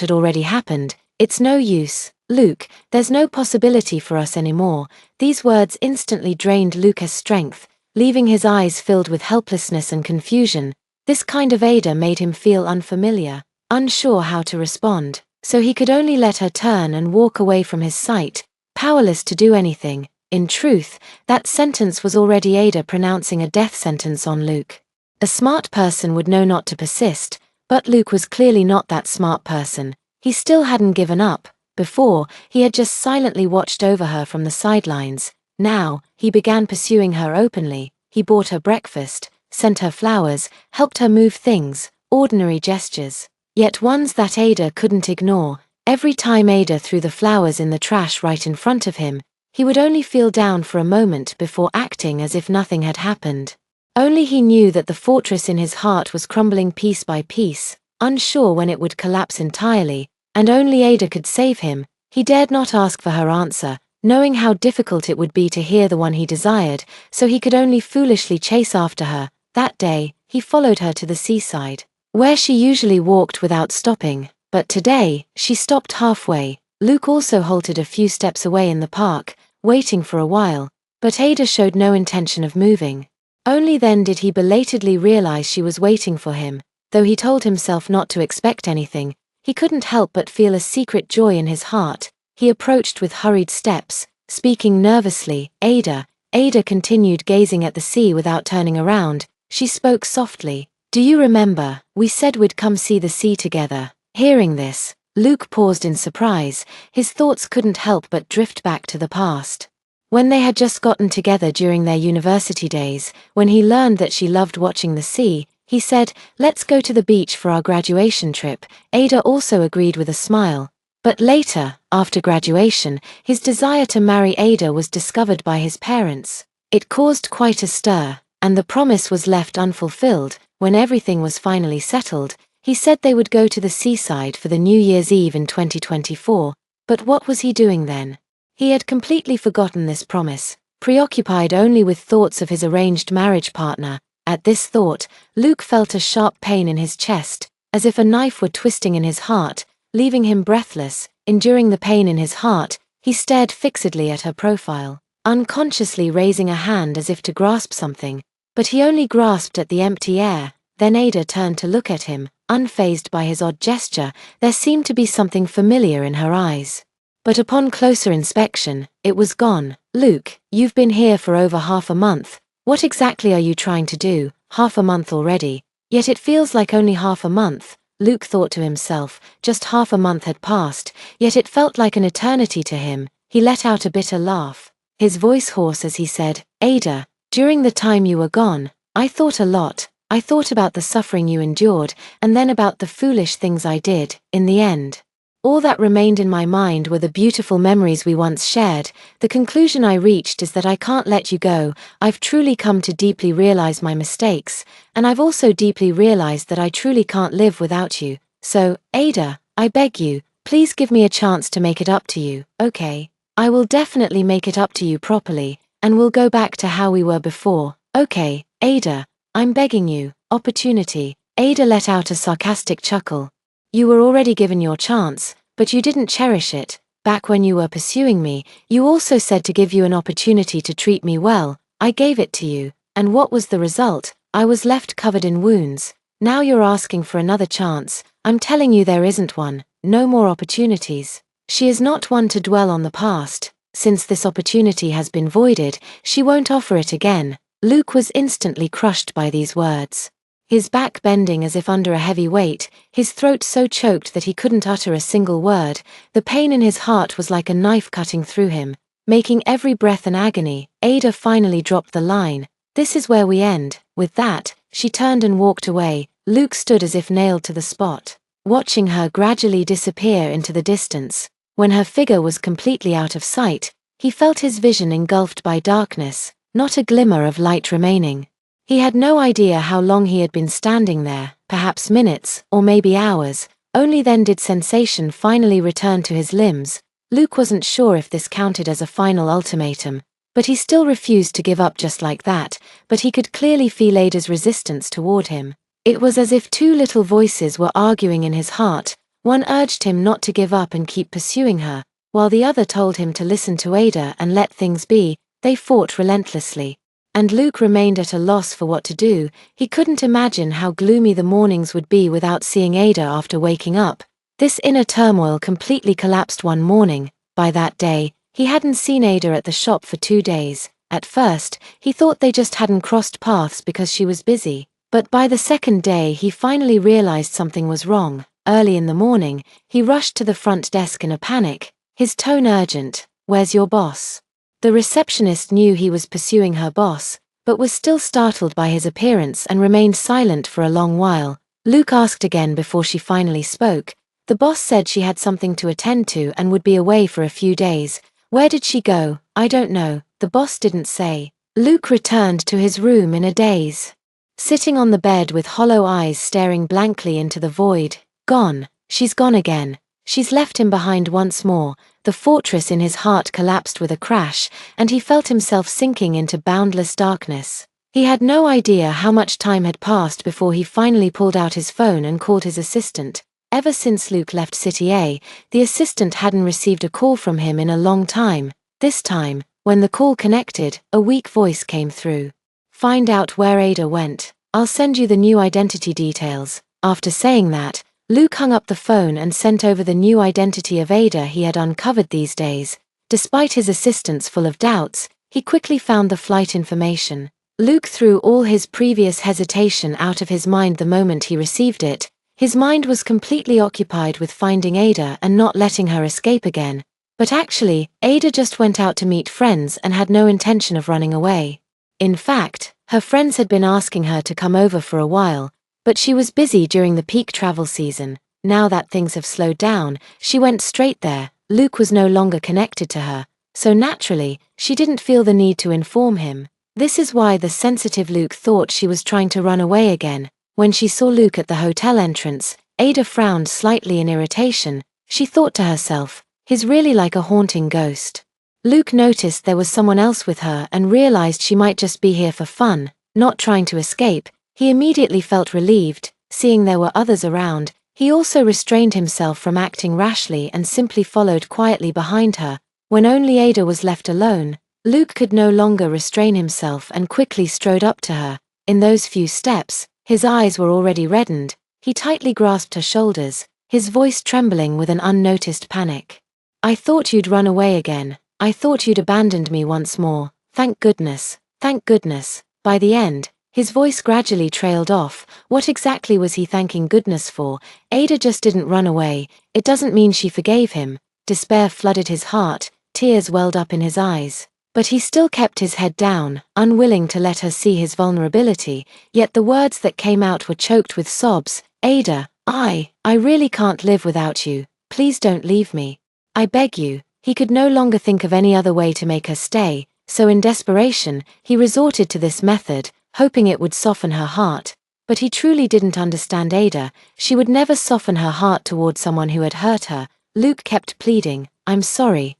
had already happened. "It's no use, Luke, there's no possibility for us anymore." These words instantly drained Luke's strength, leaving his eyes filled with helplessness and confusion. This kind of Ada made him feel unfamiliar, unsure how to respond. So he could only let her turn and walk away from his sight, powerless to do anything. In truth, that sentence was already Ada pronouncing a death sentence on Luke. A smart person would know not to persist, but Luke was clearly not that smart person. He still hadn't given up. Before, he had just silently watched over her from the sidelines. Now, he began pursuing her openly. He bought her breakfast, sent her flowers, helped her move things, ordinary gestures. Yet ones that Ada couldn't ignore. Every time Ada threw the flowers in the trash right in front of him, he would only feel down for a moment before acting as if nothing had happened. Only he knew that the fortress in his heart was crumbling piece by piece, unsure when it would collapse entirely, and only Ada could save him. He dared not ask for her answer, knowing how difficult it would be to hear the one he desired, so he could only foolishly chase after her. That day, he followed her to the seaside, where she usually walked without stopping, but today, she stopped halfway. Luke also halted a few steps away in the park, waiting for a while, but Ada showed no intention of moving. Only then did he belatedly realize she was waiting for him. Though he told himself not to expect anything, he couldn't help but feel a secret joy in his heart. He approached with hurried steps, speaking nervously. "Ada." Ada continued gazing at the sea without turning around. She spoke softly. "Do you remember, we said we'd come see the sea together?" Hearing this, Luke paused in surprise. His thoughts couldn't help but drift back to the past. When they had just gotten together during their university days, when he learned that she loved watching the sea, he said, "Let's go to the beach for our graduation trip." Ada also agreed with a smile. But later, after graduation, his desire to marry Ada was discovered by his parents. It caused quite a stir, and the promise was left unfulfilled. When everything was finally settled, he said they would go to the seaside for the New Year's Eve in 2024. But what was he doing then? He had completely forgotten this promise, preoccupied only with thoughts of his arranged marriage partner. At this thought, Luke felt a sharp pain in his chest, as if a knife were twisting in his heart, leaving him breathless. Enduring the pain in his heart, he stared fixedly at her profile, unconsciously raising a hand as if to grasp something. But he only grasped at the empty air. Then Ada turned to look at him, unfazed by his odd gesture. There seemed to be something familiar in her eyes. But upon closer inspection, it was gone. "Luke, you've been here for over half a month. What exactly are you trying to do? Half a month already. Yet it feels like only half a month." Luke thought to himself. Just half a month had passed, yet it felt like an eternity to him. He let out a bitter laugh, his voice hoarse as he said, "Ada, during the time you were gone, I thought a lot. I thought about the suffering you endured, and then about the foolish things I did. In the end, all that remained in my mind were the beautiful memories we once shared. The conclusion I reached is that I can't let you go. I've truly come to deeply realize my mistakes, and I've also deeply realized that I truly can't live without you. So, Ada, I beg you, please give me a chance to make it up to you, okay? I will definitely make it up to you properly, and we'll go back to how we were before, okay, Ada? I'm begging you. Opportunity. Ada let out a sarcastic chuckle. You were already given your chance, but you didn't cherish it. Back when you were pursuing me, you also said to give you an opportunity to treat me well. I gave it to you, and what was the result? I was left covered in wounds. Now you're asking for another chance. I'm telling you there isn't one. No more opportunities. She is not one to dwell on the past. Since this opportunity has been voided, she won't offer it again. Luke was instantly crushed by these words. His back bending as if under a heavy weight, his throat so choked that he couldn't utter a single word. The pain in his heart was like a knife cutting through him, making every breath an agony. Ada finally dropped the line. This is where we end. With that, she turned and walked away. Luke stood as if nailed to the spot, watching her gradually disappear into the distance. When her figure was completely out of sight, he felt his vision engulfed by darkness, not a glimmer of light remaining. He had no idea how long he had been standing there, perhaps minutes, or maybe hours. Only then did sensation finally return to his limbs. Luke wasn't sure if this counted as a final ultimatum, but he still refused to give up just like that. But he could clearly feel Ada's resistance toward him. It was as if two little voices were arguing in his heart. One urged him not to give up and keep pursuing her, while the other told him to listen to Ada and let things be. They fought relentlessly. And Luke remained at a loss for what to do. He couldn't imagine how gloomy the mornings would be without seeing Ada after waking up. This inner turmoil completely collapsed one morning. By that day, he hadn't seen Ada at the shop for 2 days. At first, he thought they just hadn't crossed paths because she was busy. But by the second day he finally realized something was wrong. Early in the morning, he rushed to the front desk in a panic, his tone urgent. "Where's your boss?" The receptionist knew he was pursuing her boss, but was still startled by his appearance and remained silent for a long while. Luke asked again before she finally spoke. The boss said she had something to attend to and would be away for a few days. Where did she go? I don't know. The boss didn't say. Luke returned to his room in a daze, sitting on the bed with hollow eyes staring blankly into the void. Gone. She's gone again. She's left him behind once more. The fortress in his heart collapsed with a crash, and he felt himself sinking into boundless darkness. He had no idea how much time had passed before he finally pulled out his phone and called his assistant. Ever since Luke left City A, the assistant hadn't received a call from him in a long time. This time, when the call connected, a weak voice came through. "Find out where Ada went. I'll send you the new identity details." After saying that, Luke hung up the phone and sent over the new identity of Ada he had uncovered these days. Despite his assistant's full of doubts, he quickly found the flight information. Luke threw all his previous hesitation out of his mind the moment he received it. His mind was completely occupied with finding Ada and not letting her escape again. But actually, Ada just went out to meet friends and had no intention of running away. In fact, her friends had been asking her to come over for a while, but she was busy during the peak travel season. Now that things have slowed down, she went straight there. Luke was no longer connected to her, so naturally, she didn't feel the need to inform him. This is why the sensitive Luke thought she was trying to run away again. When she saw Luke at the hotel entrance, Ada frowned slightly in irritation. She thought to herself, "He's really like a haunting ghost." Luke noticed there was someone else with her and realized she might just be here for fun, not trying to escape. He immediately felt relieved, seeing there were others around. He also restrained himself from acting rashly and simply followed quietly behind her. When only Ada was left alone, Luke could no longer restrain himself and quickly strode up to her. In those few steps, his eyes were already reddened. He tightly grasped her shoulders, his voice trembling with an unnoticed panic. "I thought you'd run away again. I thought you'd abandoned me once more. Thank goodness. Thank goodness." By the end, his voice gradually trailed off. What exactly was he thanking goodness for? Ada just didn't run away. It doesn't mean she forgave him. Despair flooded his heart, tears welled up in his eyes. But he still kept his head down, unwilling to let her see his vulnerability, yet the words that came out were choked with sobs. Ada, I really can't live without you. Please don't leave me. I beg you. He could no longer think of any other way to make her stay, so in desperation, he resorted to this method, hoping it would soften her heart. But he truly didn't understand Ada. She would never soften her heart toward someone who had hurt her. Luke kept pleading, I'm sorry,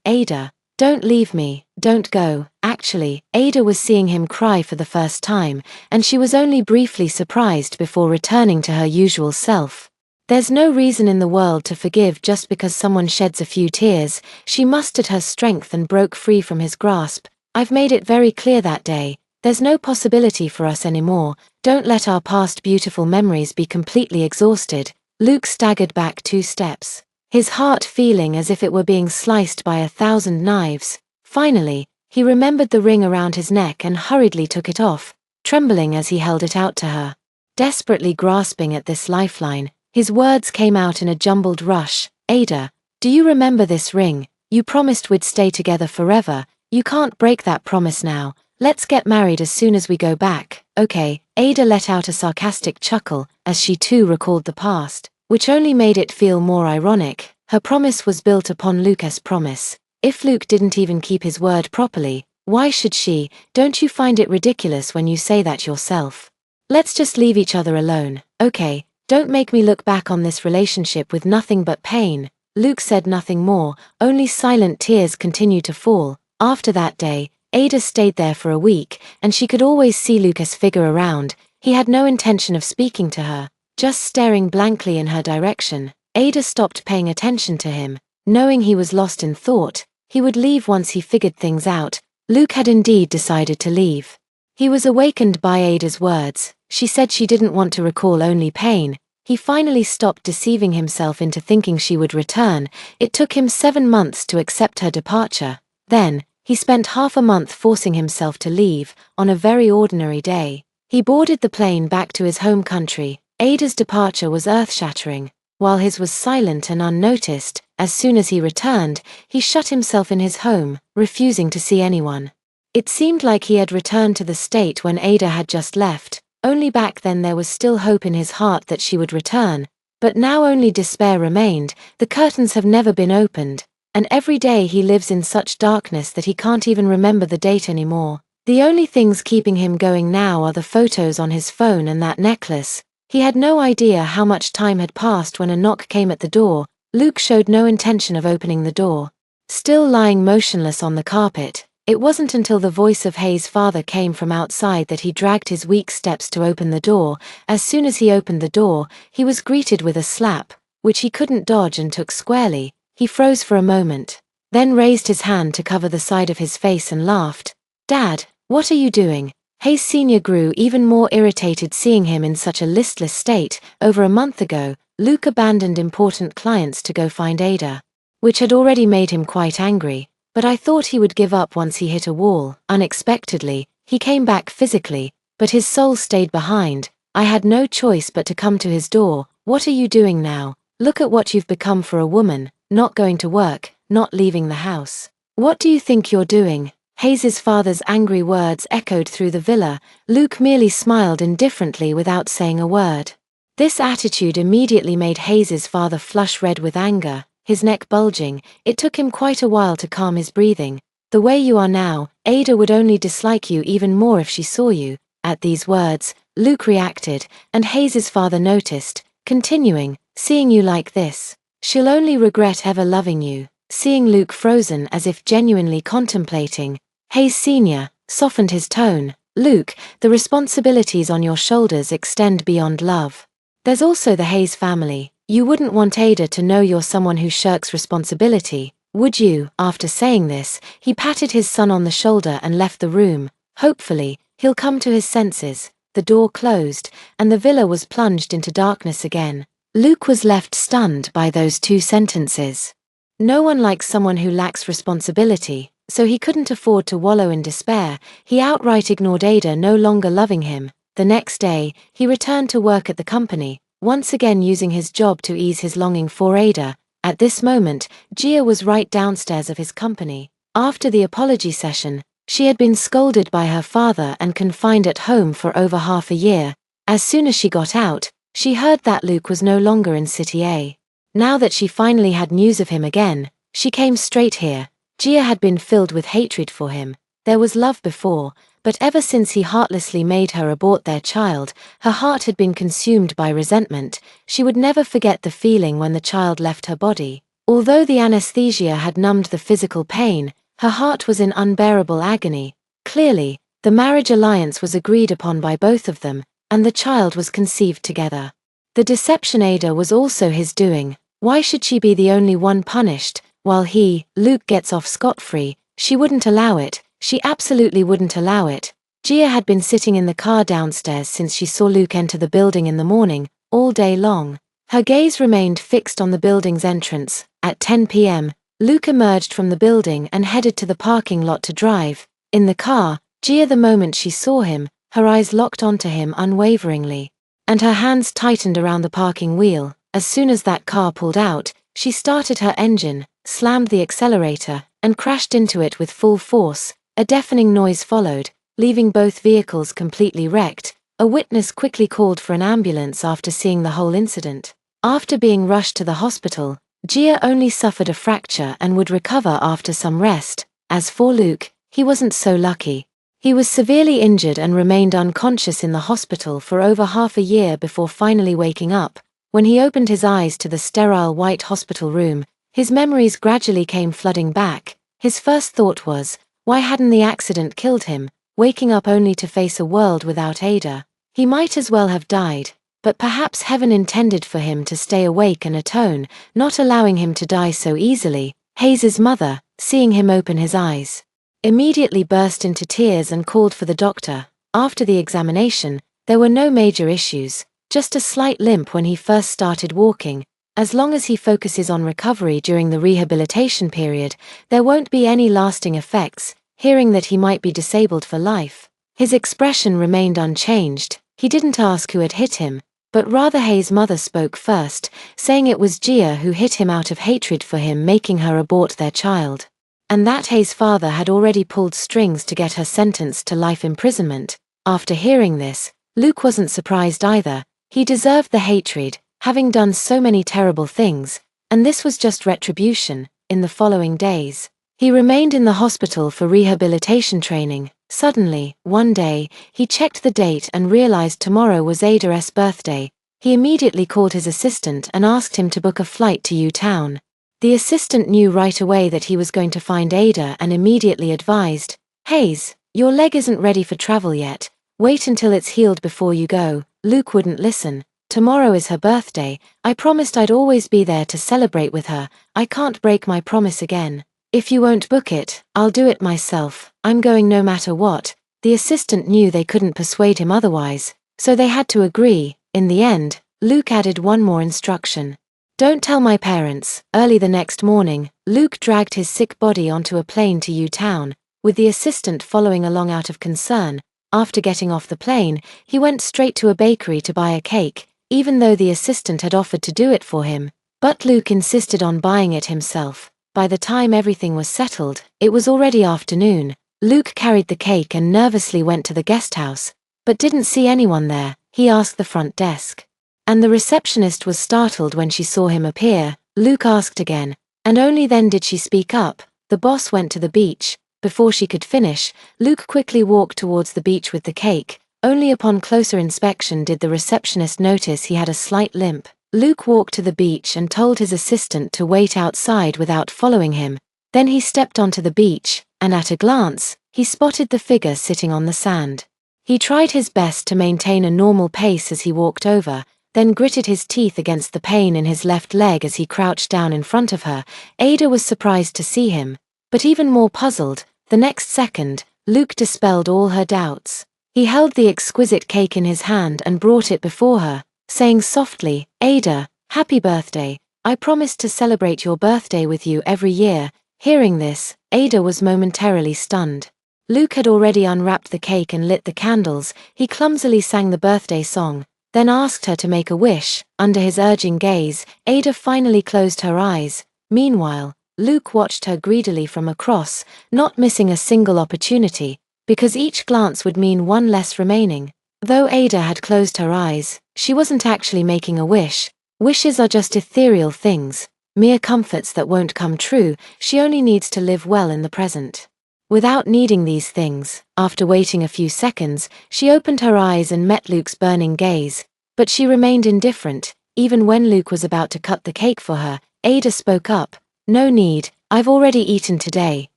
Ada. Don't leave me, don't go. Actually, Ada was seeing him cry for the first time, and she was only briefly surprised before returning to her usual self. There's no reason in the world to forgive just because someone sheds a few tears. She mustered her strength and broke free from his grasp. I've made it very clear that day. There's no possibility for us anymore. Don't let our past beautiful memories be completely exhausted. Luke staggered back 2 steps, his heart feeling as if it were being sliced by 1,000 knives. Finally, he remembered the ring around his neck and hurriedly took it off, trembling as he held it out to her. Desperately grasping at this lifeline, his words came out in a jumbled rush. Ada, do you remember this ring? You promised we'd stay together forever. You can't break that promise now. Let's get married as soon as we go back, okay? Ada let out a sarcastic chuckle as she too recalled the past, which only made it feel more ironic. Her promise was built upon Luke's promise. If Luke didn't even keep his word properly, why should she? Don't you find it ridiculous when you say that yourself? Let's just leave each other alone, okay? Don't make me look back on this relationship with nothing but pain. Luke said nothing more, only silent tears continued to fall. After that day, Ada stayed there for a week, and she could always see Luke's figure around. He had no intention of speaking to her, just staring blankly in her direction. Ada stopped paying attention to him, knowing he was lost in thought. He would leave once he figured things out. Luke had indeed decided to leave. He was awakened by Ada's words. She said she didn't want to recall only pain. He finally stopped deceiving himself into thinking she would return. It took him 7 months to accept her departure. Then, he spent half a month forcing himself to leave. On a very ordinary day, he boarded the plane back to his home country. Ada's departure was earth-shattering. While his was silent and unnoticed, as soon as he returned, he shut himself in his home, refusing to see anyone. It seemed like he had returned to the state when Ada had just left. Only back then there was still hope in his heart that she would return, but now only despair remained. The curtains have never been opened, and every day he lives in such darkness that he can't even remember the date anymore. The only things keeping him going now are the photos on his phone and that necklace. He had no idea how much time had passed when a knock came at the door. Luke showed no intention of opening the door. Still lying motionless on the carpet, it wasn't until the voice of Hayes' father came from outside that he dragged his weak steps to open the door. As soon as he opened the door, he was greeted with a slap, which he couldn't dodge and took squarely. He froze for a moment, then raised his hand to cover the side of his face and laughed. "Dad, what are you doing?" Hayes Sr. grew even more irritated seeing him in such a listless state. Over a month ago, Luke abandoned important clients to go find Ada, which had already made him quite angry. But I thought he would give up once he hit a wall. Unexpectedly, he came back physically, but his soul stayed behind. I had no choice but to come to his door. "What are you doing now? Look at what you've become for a woman, not going to work, not leaving the house. What do you think you're doing?" Hayes' father's angry words echoed through the villa. Luke merely smiled indifferently without saying a word. This attitude immediately made Hayes' father flush red with anger, his neck bulging. It took him quite a while to calm his breathing. "The way you are now, Ada would only dislike you even more if she saw you." At these words, Luke reacted, and Hayes' father noticed, continuing, "Seeing you like this, she'll only regret ever loving you." Seeing Luke frozen as if genuinely contemplating, Hayes Sr. softened his tone. "Luke, the responsibilities on your shoulders extend beyond love. There's also the Hayes family. You wouldn't want Ada to know you're someone who shirks responsibility, would you?" After saying this, he patted his son on the shoulder and left the room. Hopefully, he'll come to his senses. The door closed, and the villa was plunged into darkness again. Luke was left stunned by those 2 sentences. No one likes someone who lacks responsibility, so he couldn't afford to wallow in despair. He outright ignored Ada no longer loving him. The next day, he returned to work at the company, once again using his job to ease his longing for Ada. At this moment, Gia was right downstairs of his company. After the apology session, she had been scolded by her father and confined at home for over half a year. As soon as she got out, she heard that Luke was no longer in City A. Now that she finally had news of him again, she came straight here. Gia had been filled with hatred for him. There was love before, but ever since he heartlessly made her abort their child, her heart had been consumed by resentment. She would never forget the feeling when the child left her body. Although the anesthesia had numbed the physical pain, her heart was in unbearable agony. Clearly, the marriage alliance was agreed upon by both of them, and the child was conceived together. The deception Ada was also his doing. Why should she be the only one punished, while he, Luke, gets off scot-free? She wouldn't allow it. She absolutely wouldn't allow it. Gia had been sitting in the car downstairs since she saw Luke enter the building in the morning, all day long. Her gaze remained fixed on the building's entrance. At 10 p.m., Luke emerged from the building and headed to the parking lot to drive. In the car, Gia, the moment she saw him, her eyes locked onto him unwaveringly, and her hands tightened around the parking wheel. As soon as that car pulled out, she started her engine, slammed the accelerator, and crashed into it with full force. A deafening noise followed, leaving both vehicles completely wrecked. A witness quickly called for an ambulance after seeing the whole incident. After being rushed to the hospital, Gia only suffered a fracture and would recover after some rest. As for Luke, he wasn't so lucky. He was severely injured and remained unconscious in the hospital for over half a year before finally waking up. When he opened his eyes to the sterile white hospital room, his memories gradually came flooding back. His first thought was, why hadn't the accident killed him? Waking up only to face a world without Ada. He might as well have died, but perhaps heaven intended for him to stay awake and atone, not allowing him to die so easily. Hayes's mother, seeing him open his eyes, immediately burst into tears and called for the doctor. After the examination, there were no major issues, just a slight limp when he first started walking. As long as he focuses on recovery during the rehabilitation period, there won't be any lasting effects. Hearing that he might be disabled for life, his expression remained unchanged. He didn't ask who had hit him, but rather Hayes' mother spoke first, saying it was Gia who hit him out of hatred for him making her abort their child, and that Hayes' father had already pulled strings to get her sentenced to life imprisonment. After hearing this, Luke wasn't surprised either. He deserved the hatred, having done so many terrible things, and this was just retribution. In the following days, he remained in the hospital for rehabilitation training. Suddenly, one day, he checked the date and realized tomorrow was Ada's birthday. He immediately called his assistant and asked him to book a flight to U-Town. The assistant knew right away that he was going to find Ada and immediately advised, "Hayes, your leg isn't ready for travel yet. Wait until it's healed before you go." Luke wouldn't listen. "Tomorrow is her birthday. I promised I'd always be there to celebrate with her. I can't break my promise again. If you won't book it, I'll do it myself. I'm going no matter what." The assistant knew they couldn't persuade him otherwise, so they had to agree. In the end, Luke added one more instruction. "Don't tell my parents." Early the next morning, Luke dragged his sick body onto a plane to U-Town, with the assistant following along out of concern. After getting off the plane, he went straight to a bakery to buy a cake, even though the assistant had offered to do it for him. But Luke insisted on buying it himself. By the time everything was settled, it was already afternoon. Luke carried the cake and nervously went to the guest house, but didn't see anyone there. He asked the front desk, and the receptionist was startled when she saw him appear. Luke asked again, and only then did she speak up. The boss went to the beach. Before she could finish, Luke quickly walked towards the beach with the cake. Only upon closer inspection did the receptionist notice he had a slight limp. Luke walked to the beach and told his assistant to wait outside without following him. Then he stepped onto the beach, and at a glance, he spotted the figure sitting on the sand. He tried his best to maintain a normal pace as he walked over, then gritted his teeth against the pain in his left leg as he crouched down in front of her. Ada was surprised to see him, but even more puzzled. The next second, Luke dispelled all her doubts. He held the exquisite cake in his hand and brought it before her, saying softly, "Ada, happy birthday. I promised to celebrate your birthday with you every year." Hearing this, Ada was momentarily stunned. Luke had already unwrapped the cake and lit the candles. He clumsily sang the birthday song, then asked her to make a wish. Under his urging gaze, Ada finally closed her eyes. Meanwhile, Luke watched her greedily from across, not missing a single opportunity, because each glance would mean one less remaining. Though Ada had closed her eyes, she wasn't actually making a wish. Wishes are just ethereal things, mere comforts that won't come true. She only needs to live well in the present. Without needing these things, after waiting a few seconds, she opened her eyes and met Luke's burning gaze. But she remained indifferent. Even when Luke was about to cut the cake for her, Ada spoke up. "No need, I've already eaten today."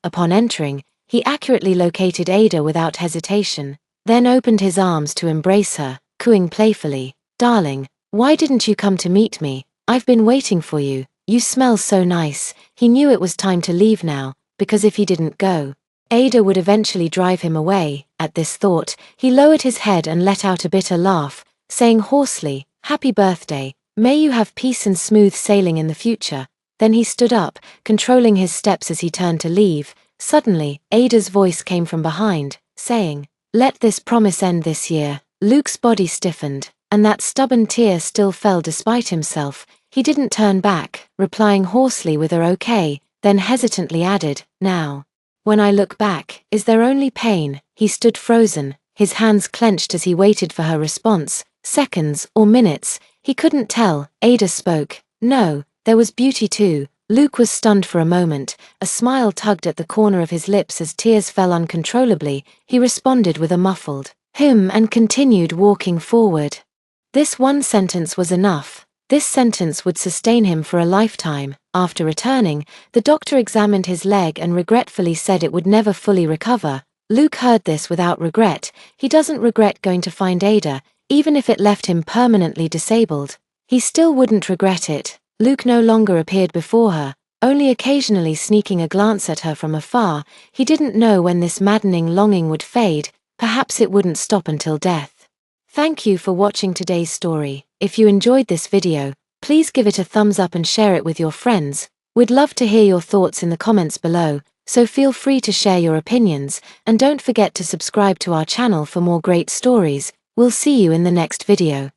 Upon entering, he accurately located Ada without hesitation, then opened his arms to embrace her, cooing playfully, "Darling, why didn't you come to meet me? I've been waiting for you. You smell so nice." He knew it was time to leave now, because if he didn't go, Ada would eventually drive him away. At this thought, he lowered his head and let out a bitter laugh, saying hoarsely, "Happy birthday. May you have peace and smooth sailing in the future." Then he stood up, controlling his steps as he turned to leave. Suddenly, Ada's voice came from behind, saying, "Let this promise end this year." Luke's body stiffened, and that stubborn tear still fell despite himself. He didn't turn back, replying hoarsely with a "okay," then hesitantly added, "Now, when I look back, is there only pain?" He stood frozen, his hands clenched as he waited for her response. Seconds or minutes, he couldn't tell. Ada spoke, "No, there was beauty too." Luke was stunned for a moment, a smile tugged at the corner of his lips as tears fell uncontrollably. He responded with a muffled and continued walking forward. This one sentence was enough. This sentence would sustain him for a lifetime. After returning, the doctor examined his leg and regretfully said it would never fully recover. Luke heard this without regret. He doesn't regret going to find Ada, even if it left him permanently disabled. He still wouldn't regret it. Luke no longer appeared before her, only occasionally sneaking a glance at her from afar. He didn't know when this maddening longing would fade. Perhaps it wouldn't stop until death. Thank you for watching today's story. If you enjoyed this video, please give it a thumbs up and share it with your friends. We'd love to hear your thoughts in the comments below, so feel free to share your opinions, and don't forget to subscribe to our channel for more great stories. We'll see you in the next video.